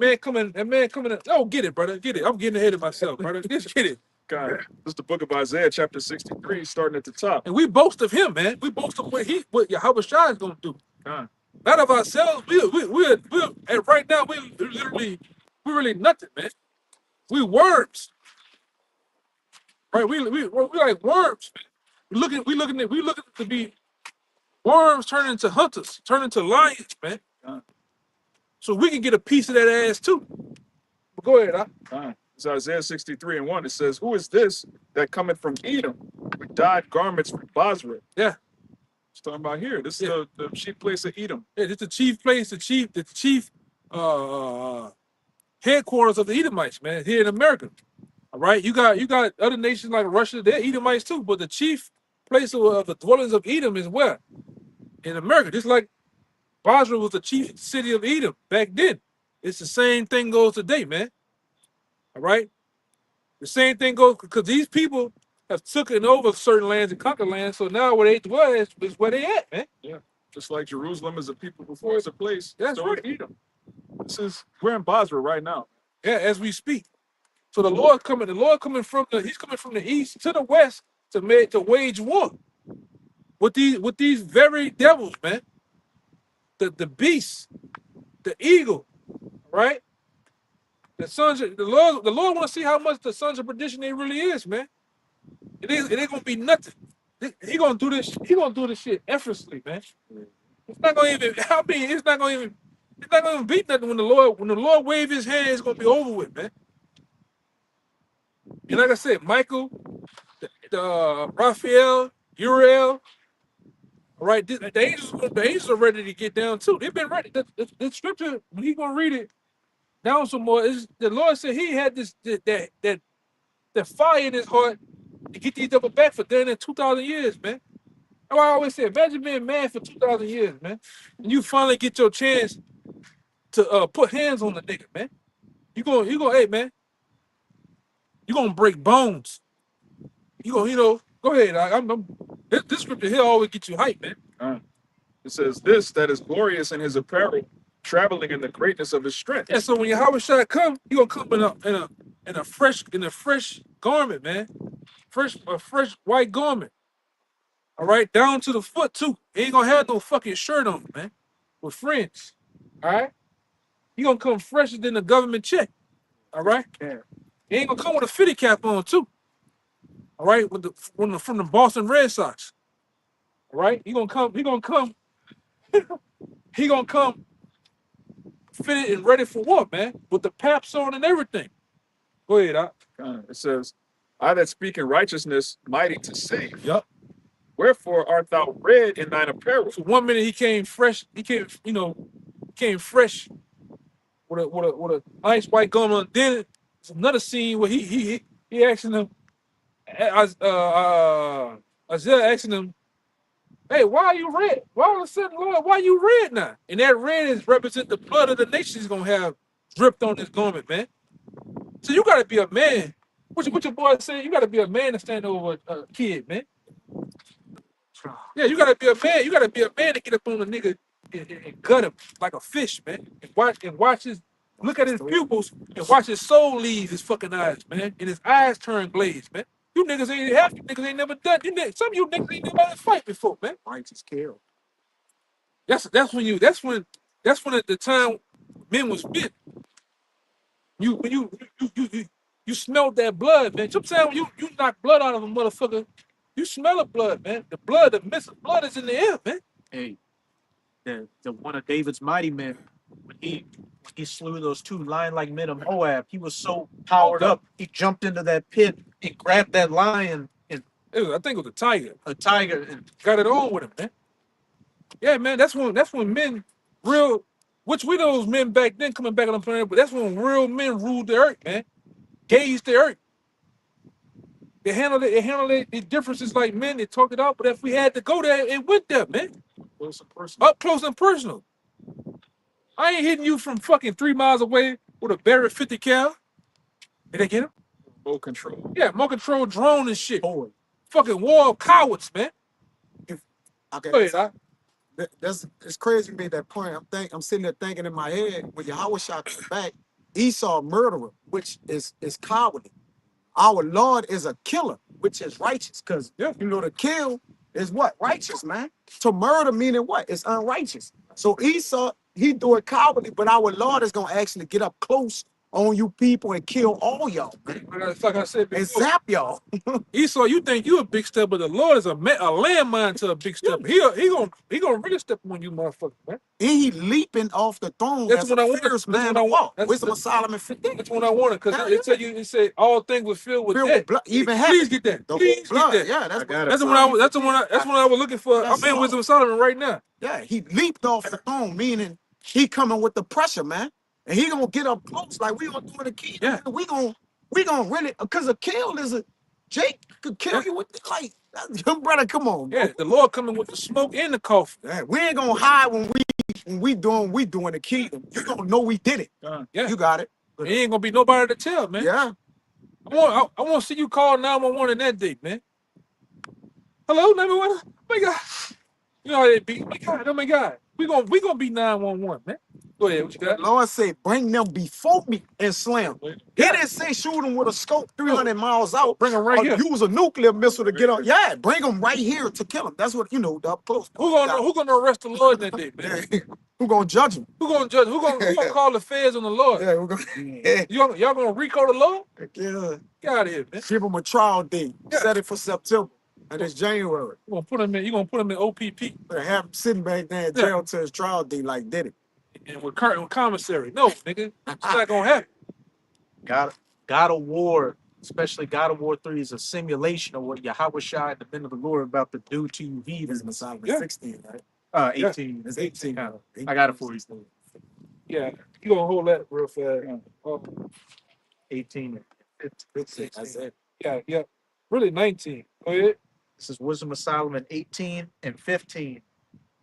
man coming. Oh, get it, brother. Get it. I'm getting ahead of myself, brother. Just get it. God, this is the book of Isaiah, chapter 63, starting at the top. And we boast of him, man. We boast of what Yahweh Shai is gonna do. God. Not of ourselves. And right now we We really nothing, man. We worms, right? We like worms, man. We looking to be worms turning into hunters, turning into lions, man. So we can get a piece of that ass too. But go ahead, It's Isaiah 63 and 1. It says, "Who is this that cometh from Edom with dyed garments from Basra?" Yeah. It's talking about here. This is the chief place of Edom. Yeah, this the chief place, the chief headquarters of the Edomites, man, here in America. All right, you got other nations like Russia, they're Edomites too, but the chief place of the dwellings of Edom is where? In America. Just like Basra was the chief city of Edom back then. It's the same thing goes today, man. All right, the same thing goes because these people have taken over certain lands and conquered lands, so now where they dwell is where they at, man. Yeah. Just like Jerusalem is a people before it's a place. That's so right. is Edom. We're in Basra right now. Yeah, as we speak. So the Lord coming from he's coming from the east to the west to wage war with these very devils, man. The beast, the eagle, right? The Lord want to see how much the sons of perdition they really is, man. It ain't gonna be nothing. He gonna do this shit effortlessly, man. It's not gonna even it's not gonna even be nothing when the Lord wave his hand, it's gonna be over with, man. And like I said, Michael, Raphael, Uriel, all right, the angels are ready to get down too. They've been ready. The scripture, when he gonna read it down some more, the Lord said he had that fire in his heart to get these double back for damn 2,000 years, man. That's why I always say, imagine being mad for 2,000 years, man, and you finally get your chance to put hands on the nigga, man. You go, hey, man, you gonna break bones. Go ahead. This scripture here always get you hype, man. It says, "This that is glorious in his apparel, traveling in the greatness of his strength." Yeah, so when Yahweh Shai come, he gonna come in a fresh garment, man. A fresh white garment. All right, down to the foot too. He ain't gonna have no fucking shirt on, man. With fringe. All right. He gonna come fresher than the government check. All right. Yeah. He ain't gonna come with a fitty cap on too. All right, from the Boston Red Sox. All right, he gonna come fitted and ready for what, man? With the paps on and everything. Go ahead, It says, "I that speak in righteousness, mighty to save. Yup. Wherefore art thou red in thine apparel?" So 1 minute he came fresh, came fresh with a nice white garment. Then it's another scene where he asking him, Isaiah asking him, "Hey, why are you red? Why all of a sudden, Lord, why you red now?" And that red is represent the blood of the nation he's gonna have dripped on his garment, man. So you gotta be a man. What your boy saying? You gotta be a man to stand over a kid, man. Yeah, you gotta be a man. You gotta be a man to get up on a nigga and gut him like a fish, man. And watch his look at his pupils and watch his soul leave his fucking eyes, man. And his eyes turn glazed, man. You niggas ain't never done. Some of you niggas ain't never had a fight before, man. Righteous kill. That's when at the time men was men. You smelled that blood, man. Sometimes when you knock blood out of a motherfucker, you smell the blood, man. The mist of blood is in the air, man. Hey, the one of David's mighty men, when he slew those two lion-like men of Moab, he was so powered up, he jumped into that pit and grabbed that lion and I think it was a tiger. a tiger and Got it on with him, man. Yeah, man. That's when men real, which we know those men back then coming back on the planet, but that's when real men ruled the earth, man. Gauged the earth. They handled the differences like men. They talked it out, but if we had to go there, it went there, man. Up close and personal. I ain't hitting you from fucking 3 miles away with a Barrett 50 cal. Did they get him? Remote control. Yeah, more control drone and shit. Boy. Fucking war of cowards, man. Okay. Go ahead, Doc. It's crazy you made that point. I'm sitting there thinking in my head, when Yahweh shot back, Esau murderer, which is cowardly. Our Lord is a killer, which is righteous. Because to kill is what? Righteous, man. To murder meaning what? It's unrighteous. So Esau, he do it cowardly, but our Lord is gonna actually get up close on you people and kill all y'all, man, It's like I said and before, zap y'all. Esau, you think you a big step, but the Lord is a landmine to a big step. He gonna really step on you, motherfucker, man. And he leaping off the throne That's as what a I wanted. fierce That's man what I of want. war. That's, Wisdom of that's, Solomon 15. that's what I wanted, because Yeah, it tell you, it said all things were filled with filled death. with blood, even heaven. Please get that. The whole Please get blood. that. Yeah, I that's got it. That's the one I was. Looking for. That's I'm in all. Wisdom of Solomon right now. Yeah, he leaped off the throne, meaning he coming with the pressure, man. And he gonna get up close like we gonna do in the kingdom. Yeah. Man. We gonna really, because a kill is a Jake could kill Yeah. you with it. Like, your brother, come on, bro. Yeah, the Lord coming with the smoke and the coffin. Yeah, we ain't gonna hide when we doing the kingdom. You gonna know we did it. Yeah, You got it. it ain't gonna be nobody to tell, man. Yeah. I want to see you call 911 in that date, man. Hello, 911. Oh my God. You know how they be. Oh my God. We gonna be 911, man. Go ahead. What you The got? Lord said, bring them before me and slam. He Yeah. didn't say shoot them with a scope 300 miles out. Bring them right Or here. use a nuclear missile to get on. Yeah, bring them right here to kill them. That's what, the up close. Who gonna arrest the Lord in that day, man? Yeah. Who gonna judge him? Who gonna judge? Who gonna call the feds on the Lord? Yeah, we're gonna Y'all gonna RICO the Lord? yeah. Get out of here, man. Give him a trial date. Yeah. Set it for September. And it's January. You gonna put him in OPP Have him sitting back there in Yeah. jail till his trial date like did it. and with commissary. No, nigga, it's not gonna happen. God of War, especially God of War 3, is a simulation of what Yahweh Shai and the men of the Lord are about to do to you It's heathens. Messiah Yeah. 16, right? 18. It's 18. Yeah. I got it for you. Yeah, you gonna hold that real fast. 18. 15. That's it. Yeah. Really 19. Go ahead. This is Wisdom of Solomon 18 and 15.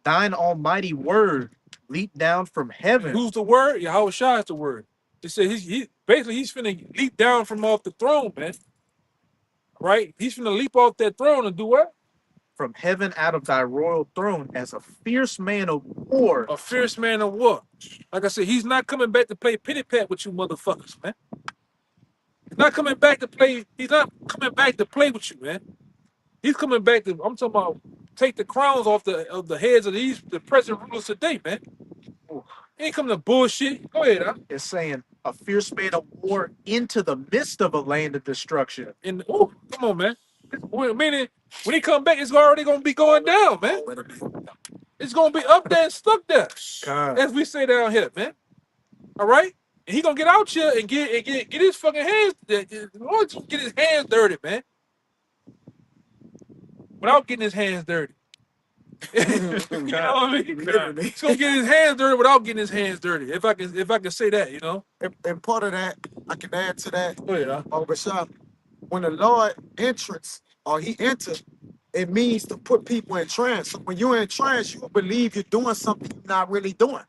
Thine almighty word leaped down from heaven. Who's the word? Yahweh Shai is the word. It said he's finna leap down from off the throne, man. Right? He's finna leap off that throne and do what? From heaven out of thy royal throne as a fierce man of war. A fierce man of war. Like I said, he's not coming back to play pity pat with you motherfuckers, man. He's not coming back to play. He's not coming back to play with you, man. He's coming back to. I'm talking about take the crowns off the heads of the present rulers today, man. He ain't coming to bullshit. Go ahead, huh? It's saying a fierce man of war into the midst of a land of destruction. And come on, man. Meaning when he come back, it's already gonna be going down, man. It's gonna be up there and stuck there, God. as we say down here, man. All right, and he gonna get out here and get his fucking hands. Lord, get his hands dirty, man. Without getting his hands dirty. You know what I mean? Literally. He's gonna get his hands dirty without getting his hands dirty. If I can say that, you know. And part of that, I can add to that. Go ahead, huh? Bashar, when the Lord entrance or he entered, it means to put people in trance. So when you're in trance, you believe you're doing something you're not really doing.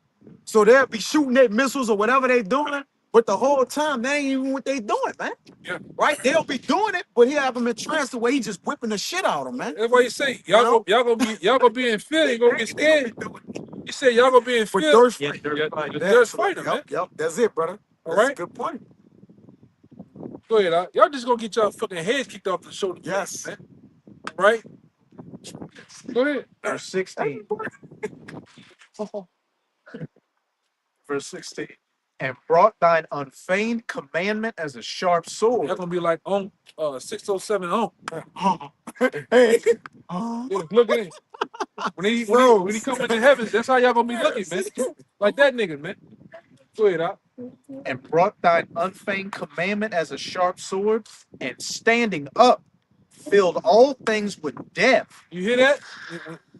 So they'll be shooting their missiles or whatever they doing, but the whole time they ain't even what they doing, man. Yeah. Right? They'll be doing it, but he have them in trance the way he just whipping the shit out of them, man. That's why you say y'all gonna be in fear. You gonna get scared. You say y'all gonna be in With fear. thirst Yeah, fight. they're fighting. There's fighter, man. Yep, that's it, brother. All That's right. a good point. Go ahead, huh? Y'all just gonna get y'all fucking heads kicked off the shoulder. Yes. man. Right? Go ahead. Verse 16. Verse 16. And brought thine unfeigned commandment as a sharp sword. Y'all gonna be like on 607 on. Hey. Look at it. When he come into heaven, that's how y'all gonna be looking, man. Like that nigga, man. Go ahead, huh? And brought thine unfeigned commandment as a sharp sword, and standing up, filled all things with death. You hear that?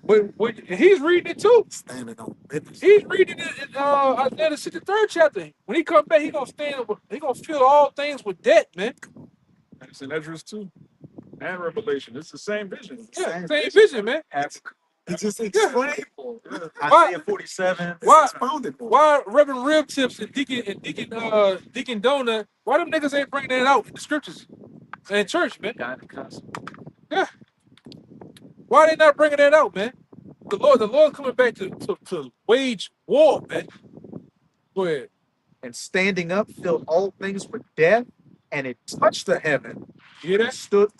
But he's reading it too. Standing on business. He's reading it in Isaiah the 63rd chapter. When he come back, he gonna he gonna fill all things with death, man. It's in Esdras 2 and Revelation. It's the same vision. Yeah, same vision, man. He just explained. Isaiah 47. Why? Expounded for. Why Reverend Rib Tips and Deacon Donut? Why them niggas ain't bringing that out in the scriptures and church, man? Why they not bringing that out, man? The Lord coming back to wage war, man. Go ahead. And standing up, filled all things with death, and it touched the heaven. You hear It that? stood,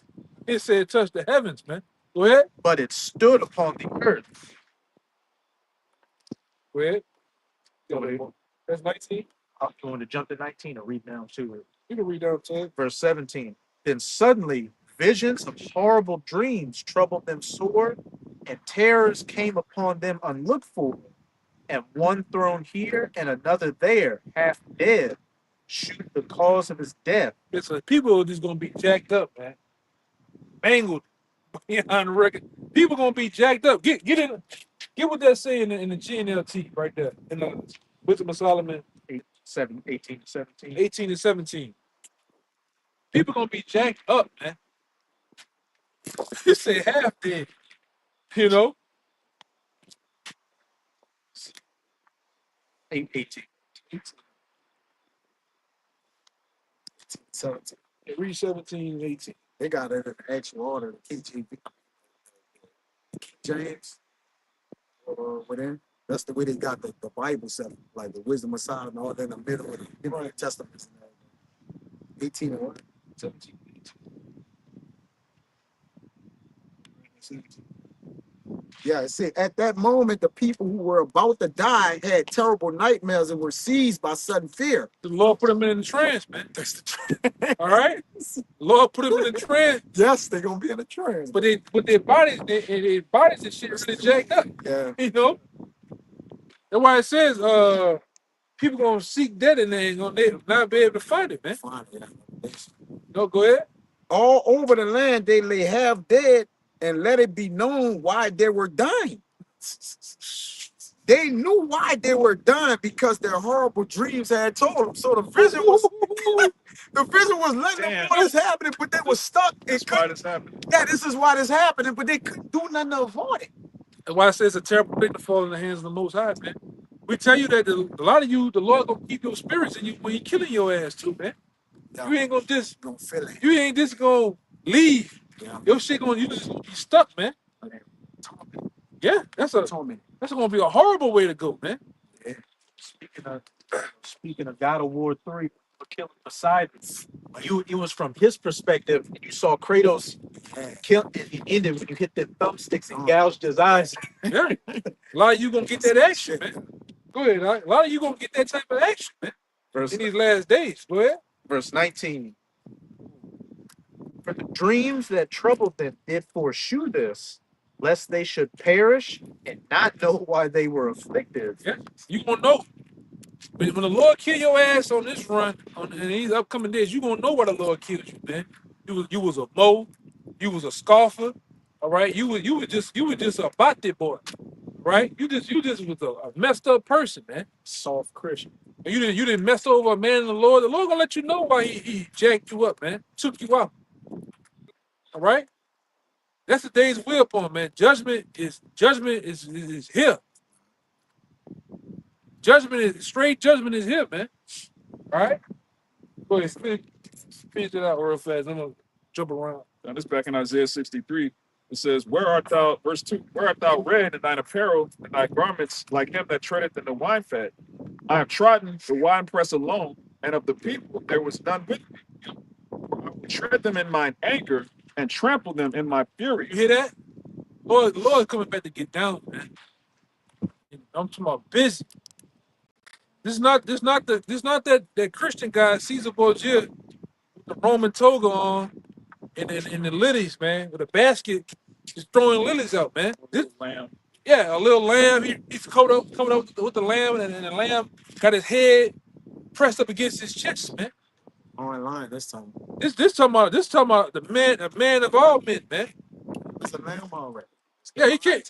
It said touch the heavens, man. Go ahead. but it stood upon the earth. Go ahead. That's 19. I'm going to jump to 19 or read down to it. You can read down to it. Verse 17. Then suddenly visions of horrible dreams troubled them sore, and terrors came upon them unlooked for, and one thrown here and another there, half dead, shoot the cause of his death. Listen, people are just gonna be jacked up, man. Mangled beyond record. People gonna be jacked up. Get get what that say in the GNLT right there. In the Wisdom of Solomon 18 to 17. 18 and 17. People gonna be jacked up, man. You say half dead, you know? 18. So Read 17 and 18. they got it in the actual order. The KJV, James, or whatever. That's the way they got the Bible set, like the Wisdom of Solomon, all in the middle of the New Testament. 18 and what? 17. 17. Yeah, it said at that moment, the people who were about to die had terrible nightmares and were seized by sudden fear. The Lord put them in the trance, man. That's the All right? The Lord put them in the trance, yes, they're gonna be in the trance. but their bodies, their bodies and shit really jacked up. Yeah, You know? That's why it says people gonna seek death and they ain't gonna not be able to find it, man. fine. Yeah. No, go ahead. All over the land they lay half dead, and let it be known why they were dying. They knew why they were dying because their horrible dreams had told them. So the vision was letting them know what's happening, but they were stuck. That's It why couldn't, this happened. yeah, this is why this happening, but they couldn't do nothing to avoid it. That's why I say it's a terrible thing to fall in the hands of the Most High, man. We tell you that a lot of you, the Lord gonna keep your spirits in you when He killing your ass too, man. Yeah. You ain't gonna just, Gonna feel it. you ain't just gonna leave. Yeah. Your shit gonna, you just gonna be stuck, man. Yeah, that's Torment. gonna be a horrible way to go, man. Speaking of God of War 3, for killing Poseidon, it was from his perspective. You saw Kratos kill, and he ended when you hit the thumbsticks and gouged his eyes. Yeah, a lot of you gonna get that action, man. Go ahead, all right? A lot of you gonna get that type of action, man, Verse, in these last days. Go ahead. verse 19. For the dreams that troubled them did foreshew this, lest they should perish and not know why they were afflicted. Yeah, you gonna know. But when the Lord kill your ass on this run, in these upcoming days, you gonna know why the Lord killed you, man. You was a mo, you was a scoffer, all right. You was just a bate boy, right? You just was a messed up person, man. Soft Christian. And you didn't mess over a man in the Lord. The Lord gonna let you know why he jacked you up, man. Took you out. All right. That's the day's will upon, man. Judgment is here. Straight judgment is here, man. All right. Go ahead, finish it out real fast. I'm gonna jump around. Now this back in Isaiah 63. It says, "Where art thou?" Verse 2. "Where art thou red in thine apparel, and thy garments like him that treadeth in the wine fat? I have trodden the winepress alone, and of the people there was none with me. For I will tread them in mine anger and trample them in my fury." You hear that? Lord coming back to get down, man. I'm talking about busy. This is not that Christian guy, Caesar Borgia, with the Roman toga on and the lilies, man, with a basket, just throwing lilies out, man. Lamb. Yeah, a little lamb. He's coming up with the lamb, and the lamb got his head pressed up against his chest, man. Online this time. This talking about the man of all men, man. It's a lamb already. Yeah, he can't.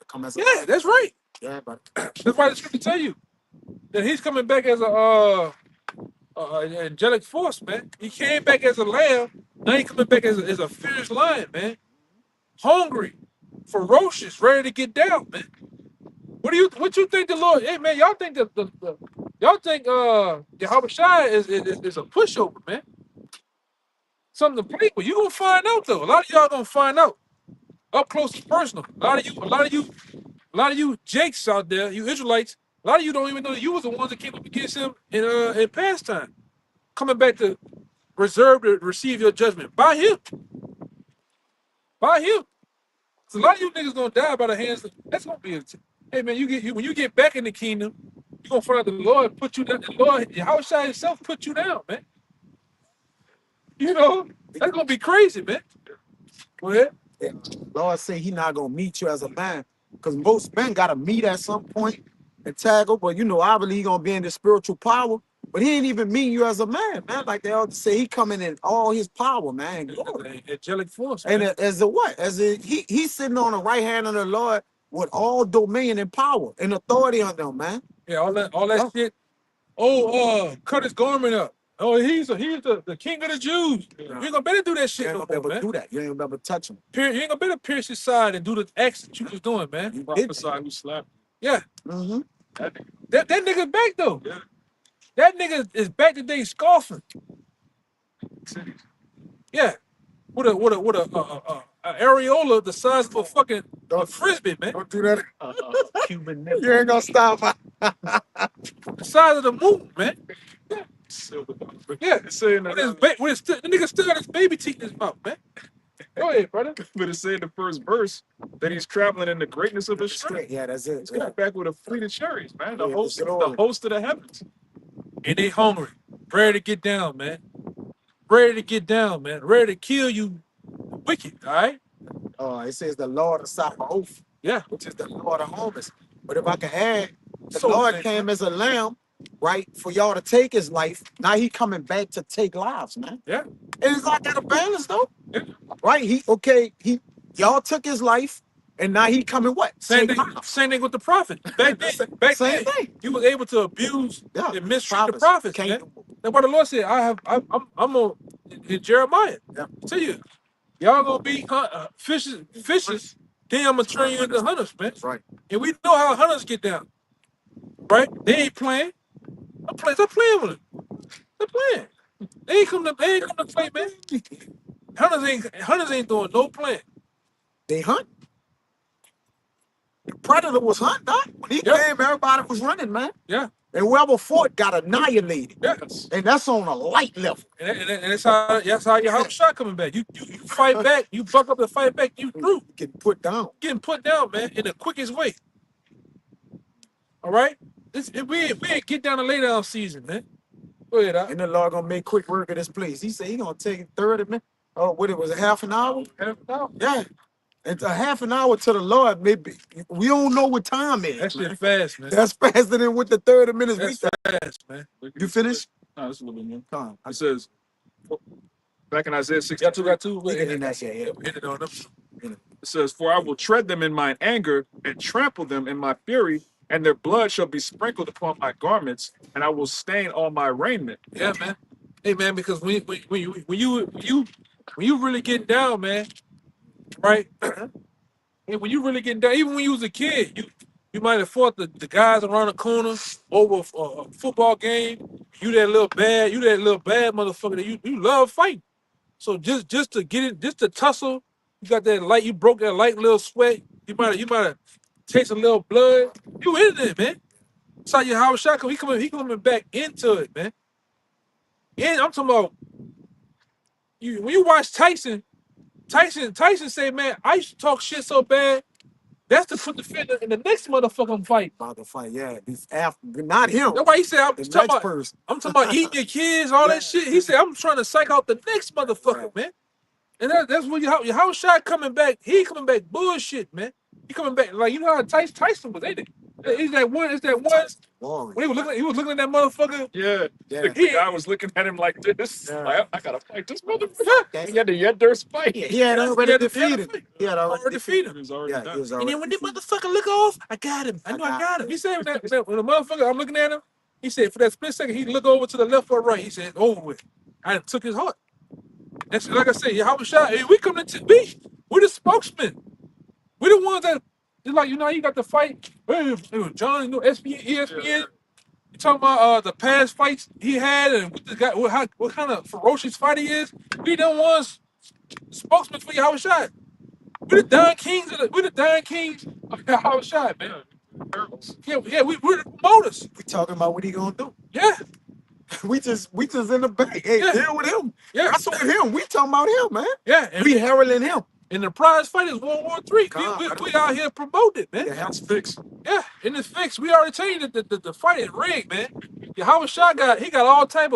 Come as a Yeah, that's right. yeah, but That's why the scripture tell you that he's coming back as a an angelic force, man. He came back as a lamb. Now he coming back as a fierce lion, man. Hungry, ferocious, ready to get down, man. What you think the Lord? Hey, man, y'all think y'all think Yahweh Shai is a pushover, man? Something to play with. You gonna find out though. A lot of y'all gonna find out up close and personal. A lot of you Jakes out there, you Israelites. A lot of you don't even know that you was the ones that came up against him in past time, coming back to reserve to receive your judgment by him. By him. So a lot of you niggas gonna die by the hands. That's gonna be hey man, when you get back in the kingdom, you're gonna find out the Lord put you down. The Lord, Yahushua himself put you down, man. You know, that's gonna be crazy, man. Go ahead. Lord say he not gonna meet you as a man. Because most men gotta meet at some point and tackle. But you know, obviously he gonna be in the spiritual power. But he ain't even meet you as a man, man. Like they all say, he coming in all his power, man. Glory. Angelic force, And man. as a what? As a he's sitting on the right hand of the Lord with all dominion and power and authority on them, man. Yeah, all that shit. Oh, cut his garment up. Oh, he's the king of the Jews. You ain't gonna better do that You shit ain't no gonna be more, able to man. do that. You ain't gonna be able to touch him. You ain't gonna better pierce his side and do the acts that you was doing, man. You did. Prophesy who slapped Yeah, Mm-hmm. that nigga. that nigga back though. Yeah. That nigga is back today scoffing. Cities. Yeah, with a areola the size of a fucking frisbee, man. Don't do that. Cuban You ain't gonna stop. The size of the moon, man. Silver. Yeah. It's saying With that, the nigga still got his baby teeth in his mouth, man. Go ahead, brother. but it's saying the first verse that he's traveling in the greatness of his It's strength. great. Yeah, that's it. He's coming back with a fleet of chariots, man. The Yeah, host, it's the glory. host of the heavens. And they hungry, ready to get down, man. Ready to get down, man. Ready to kill you, wicked. All right. It says the Lord of Sabaoth, Yeah. which is the Lord of hosts. But if I can add, the So Lord man, came as a lamb, right, for y'all to take his life. Now he coming back to take lives, man. Yeah. And it's like that a balance though. Yeah. Right? Y'all took his life, and now he coming what? Same Take thing. lives. Same thing with the prophet. Back then, Same thing. you was able to abuse Yeah. and mistreat the Prophets. prophets, Can't man. do it. That's what the Lord said. I'm on in Jeremiah. Yeah. Tell you, y'all gonna be fishes. Then I'm gonna turn you into hunters, man. That's right. And we know how hunters get down, right? They ain't playing. Stop playing with them. Stop playing. They ain't come to play, man. Hunters ain't doing no playing. They hunt. The predator was hunting, dog. When he Yeah. came, everybody was running, man. Yeah. And whoever fought got annihilated. Yes. And that's on a light level. And that's how your house shot coming back. You fight back, you buck up and fight back, you through. Getting put down. Getting put down, man, in the quickest way. All right? We ain't get down to lay down season, man. Go ahead, And the Lord gonna make quick work of this place. He said he gonna take 30 minutes. Oh, what it was, a half an hour? Yeah. It's a half an hour to the Lord, maybe. We don't know what time it That is. shit Man. fast, man. That's faster than with the 30 minutes. That's fast, man. You finished? No, it's a little bit more. Come on. It says, back in Isaiah 6, Got two. We get in that shit, yeah. Hit it on them. it says, for I will tread them in mine anger and trample them in my fury, and their blood shall be sprinkled upon my garments, and I will stain all my raiment. Yeah, man. Hey, man, because when you really getting down, man, right? And when you really getting down, even when you was a kid, you might have fought the guys around the corner over a football game. You that little bad motherfucker that you love fighting. So just to get it, just to tussle, you got that light, you broke that light little sweat. You might have tasted a little blood. You in there, man. Saw your house shot. He coming back into it, man. And I'm talking about you when you watch Tyson said, man, I used to talk shit so bad. That's to put the fear in the next motherfucking fight. About to fight, yeah. He's after, not him. That's why he said, The next person. I'm talking about eating your kids, all that shit. He said, I'm trying to psych out the next motherfucker, man. And that's when your house shot coming back. He coming back bullshit, man. He coming back like you know how Tyson was, ain't it? It's that one. Boring. When he was looking at that motherfucker. Yeah, Yeah. the guy was looking at him like this. Yeah. Like, I gotta fight this motherfucker. He had the Yedder's fight. He had already He had defeated. He had already Already defeated him. He was already Yeah, done. he was And already then when the defeated. motherfucker look off, I got him. I got him. He said when the motherfucker, I'm looking at him. He said for that split second, he look over to the left or right. He said, "Over with." I took his heart. That's like I said. How we shot? Hey, we coming to be. We're the spokesman. We're the ones that. Just like you got the fight. Hey, John, ESPN. You talking about the past fights he had and what the guy, what kind of ferocious fight he is? We the ones spokesmen for Howard Shot. We're the Don Kings of Howard Shot, man. Yeah, we're the promoters. We talking about what he gonna do. Yeah, We just in the back. Hey, Yeah. deal with him. yeah, Wrestle with him. We talking about him, man. yeah. And We heralding him. And the prize fight is World War III. We out here promoting it, man. Yeah, It's fixed. Yeah, and it's fixed. We already tell you that the fight is rigged, man. Yeah, Howard Shaw got all type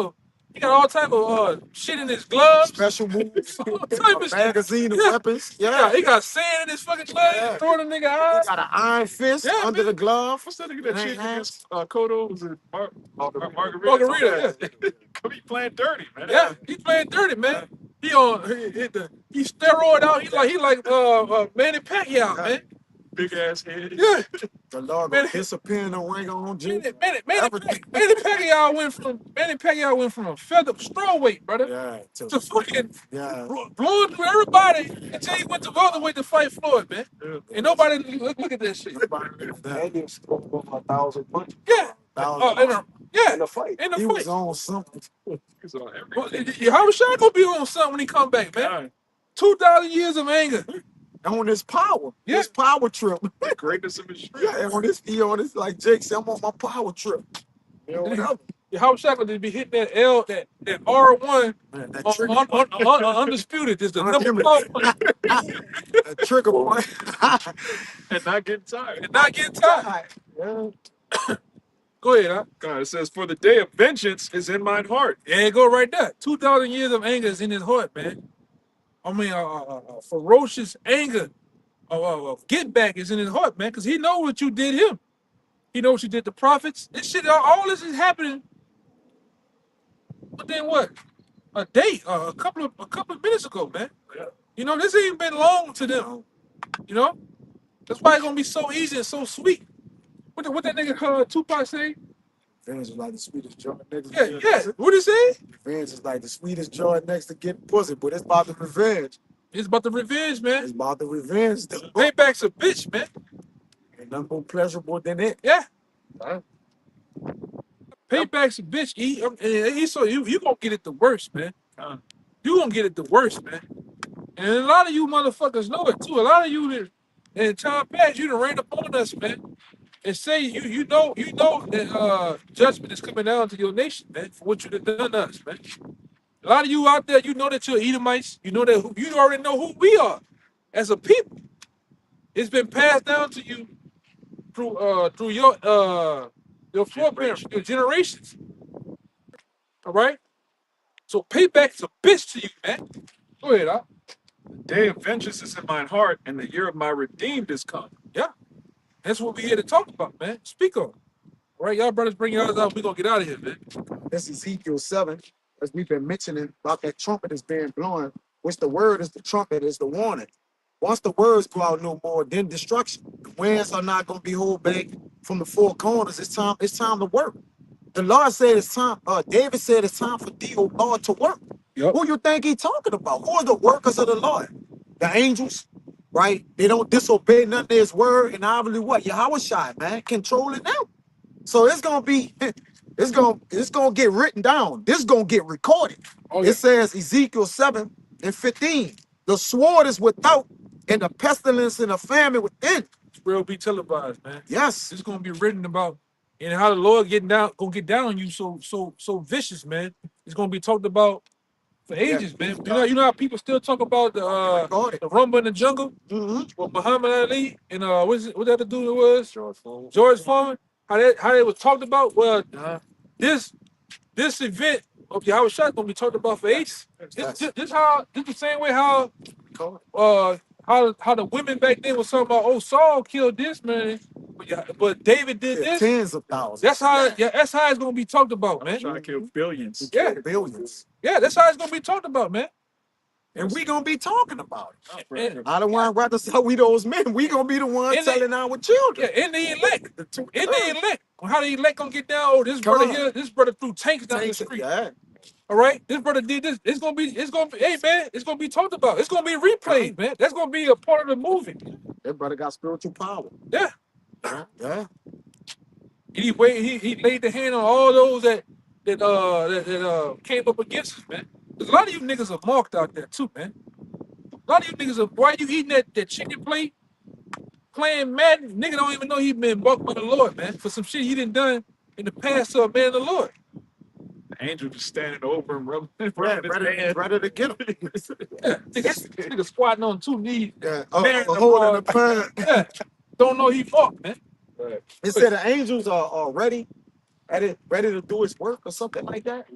of shit in his gloves. special moves, All type a of shit. magazine of Yeah. weapons. Yeah, Yeah, he got sand in his fucking gloves. Yeah. Throwing a nigga he eyes. got an iron fist Yeah, under man. the glove. What's that nigga that Right, cheated man. against Cotto? Was it Margarita? Margarita, yeah. He playing dirty, man. Yeah, he playing dirty, man. He steroid out. He like Manny Pacquiao, Yeah. man. Big ass head. Yeah, The Lord Man. gonna disappear in the ring on Jim. Manny Pacquiao went from a feather strawweight, brother, Yeah, to fucking yeah. blowing through everybody until he went to welterweight to fight Floyd, man. And nobody look at that shit. And he was supposed to go for 1,000 punches Yeah, in the fight. in the He fight. was on something. He's on Well, everything. Howard Shaw gonna be on something when he come back, man. God, 2,000 years of anger. On his power. Yeah. His power trip. the greatness of his street. Yeah, on this like Jake said, I'm on my power trip. You know, whatever. Howard Shaw gonna be hitting that R1 Man, that undisputed. Is the number Unlimited. one that trigger point. And not getting tired. and not getting tired. Yeah. Go ahead, huh? God, it says, for the day of vengeance is in mine heart. Yeah, it go right there. 2,000 years of anger is in his heart, man. I mean, ferocious anger of get back is in his heart, man, because he know what you did him. He knows what you did the prophets. This shit, all this is happening. But then what? A couple of minutes ago, man. Yeah. You know, this ain't been long to them. You know, that's why it's gonna be so easy and so sweet. What that nigga Tupac say? Revenge is like the sweetest joy next Yeah, to yeah. What he say? Revenge is like the sweetest joy next to getting pussy, but it's about the revenge. It's about the revenge, man. It's about the revenge. Though. Payback's a bitch, man. Ain't nothing more pleasurable than it. Yeah. Huh? Payback's a bitch. You gonna get it the worst, man. Uh. You gonna get it the worst, man. And a lot of you motherfuckers know it too. A lot of you that in time past, you done ran up on us, man. And say you know that judgment is coming down to your nation, man, for what you done done to us, man. A lot of you out there, you know that you're Edomites. You know that you already know who we are as a people. It's been passed down to you through your forebears, your generations. All right. So payback's a bitch to you, man. Go ahead, huh? The day of vengeance is in mine heart, and the year of my redeemed is come. That's what we here to talk about, man. Speak on it. All right, y'all brothers, bring yours out. We gonna get out of here, man. This is Ezekiel 7, as we've been mentioning about that trumpet is being blown, which the word is the trumpet, is the warning. Once the words go out no more, then destruction. The winds are not going to be held back from the four corners. It's time to work. The Lord said it's time, David said it's time for thee, O Lord, to work. Yep. Who you think he talking about? Who are the workers of the Lord? The angels, right? They don't disobey none of his word, and obviously what? Yahweh Shai, man, control it now. So it's gonna be, it's gonna get written down. This gonna get recorded. Oh, yeah. It says Ezekiel 7:15. The sword is without, and the pestilence and the famine within. It's real be televised, man. Yes. It's gonna be written about and how the Lord gonna get down on you so vicious, man. It's gonna be talked about for ages, man. You know how people still talk about Recorded. the rumble in the jungle Mhm. with Muhammad Ali and what the other dude it was? George Foreman. How they was talked about? Well, this event of Yahweh Shai gonna be talked about for ages. This the same way how the women back then was talking about, oh, Saul killed this man, but David did Yeah, this. tens of thousands. That's how it's gonna be talked about, man. Trying to kill billions. Yeah. Billions. Yeah, that's how it's gonna be talked about, man. And we gonna be talking about it. And, I don't want rather say we those men. We gonna be the ones And they- telling our children. yeah, and the elect. The two And the elect. How the elect gonna get down? Oh, this Come brother on. here, this brother threw tanks down the Tanks, street. yeah. All right, this brother did this. It's gonna be, hey man, it's gonna be talked about. It's gonna be replayed, man. That's gonna be a part of the movie. That brother got spiritual power. Yeah. Yeah. He laid the hand on all those that came up against us, man. 'Cause a lot of you niggas are marked out there too, man. A lot of you niggas are, why you eating that chicken plate, playing Madden? Nigga don't even know he been marked by the Lord, man, for some shit he done in the past to a man of the Lord. Angel just standing over him, rubbing Ready, his ready, hand. ready to get him. Nigga squatting on 2 knees. Yeah, Bearing the holding ball. the pad. Yeah. Don't know he fought, man. Right. It said the angels are ready, ready to do his work or something like that.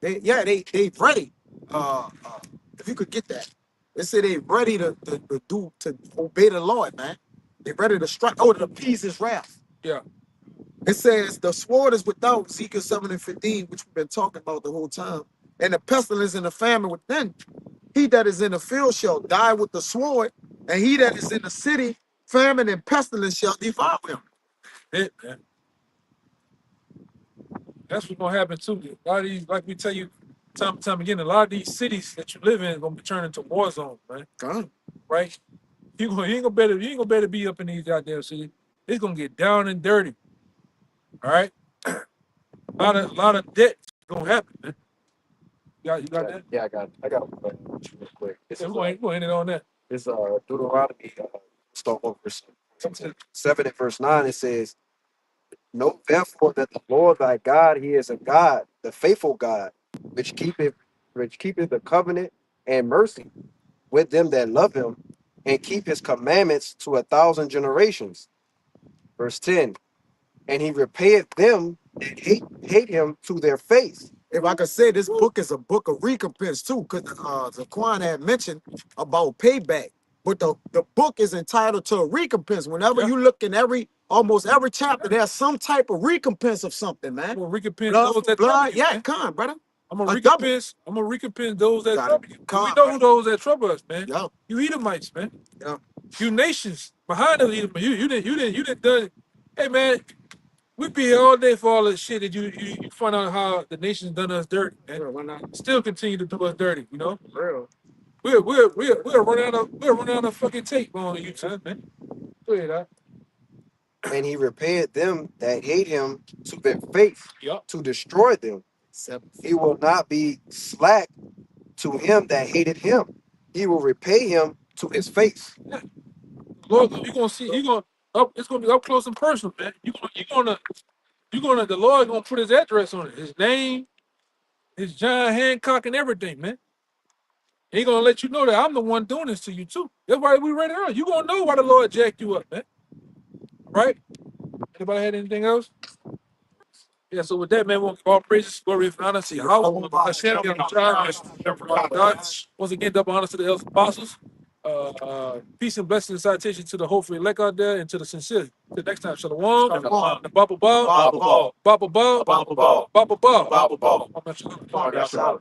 They ready. If you could get that, it said they ready to obey the Lord, man. They ready to strike. Oh, to appease his wrath. Yeah. It says the sword is without, Ezekiel 7:15, which we've been talking about the whole time, and the pestilence and the famine within. He that is in the field shall die with the sword, and he that is in the city, famine and pestilence shall devour him. It, man. That's what's gonna happen too. A lot of these, like we tell you time and time again, a lot of these cities that you live in are gonna be turned into war zones, man. God. Right? You ain't gonna better be up in these goddamn cities. It's gonna get down and dirty. All right. A lot of debt gonna happen, man. You got that? Yeah, I got one real quick. This Yeah, is we're gonna end it on that. this Deuteronomy start over verse 7 and verse 9. It says, "Know therefore that the Lord thy God, he is a God, the faithful God, which keepeth the covenant and mercy with them that love him, and keep his commandments to 1,000 generations." Verse 10, "And he repayeth them that hate him to their face." If I could say, this book is a book of recompense too, because Zaquan had mentioned about payback. But the book is entitled to a recompense. Whenever Yeah. you look in almost every chapter, there's some type of recompense of something, I'm man. gonna recompense Blood those for that blood, trouble you, yeah, man. come on, brother. I'm gonna A double. recompense those that Gotta trouble be you. calm, We know who right? those that trouble us, man. Yeah, You Edomites, man. yeah. You nations behind the Edomites. You didn't done. Hey, man, we be here all day for all this shit that you find out how the nations done us dirty, man. Why not? Still continue to do us dirty, you know. Real. We'll run out of fucking tape on YouTube, man. Go ahead, huh? And he repayeth them that hate him to their face, Yup. to destroy them. He will not be slack to him that hated him. He will repay him to his face. Lord, you gonna see. You gonna up. It's gonna be up close and personal, man. The Lord gonna put his address on it, his name, his John Hancock, and everything, man. He gonna let you know that I'm the one doing this to you too. That's why we read it earlier. You gonna know why the Lord jacked you up, man. Right? Anybody had anything else? Yeah. So with that, man, we'll give all praises, glory, and honor to Yahweh, Hashem, God. Once again, double honor to the elders apostles. Peace and blessings and citation to the hopefully elect out there and to the sincere. Till next time, Shalom. Shalom. The Baba Ball. Baba Ball. Baba Ball. Baba Ball. Baba Ball. Baba Ball. Baba Ball. Shalom.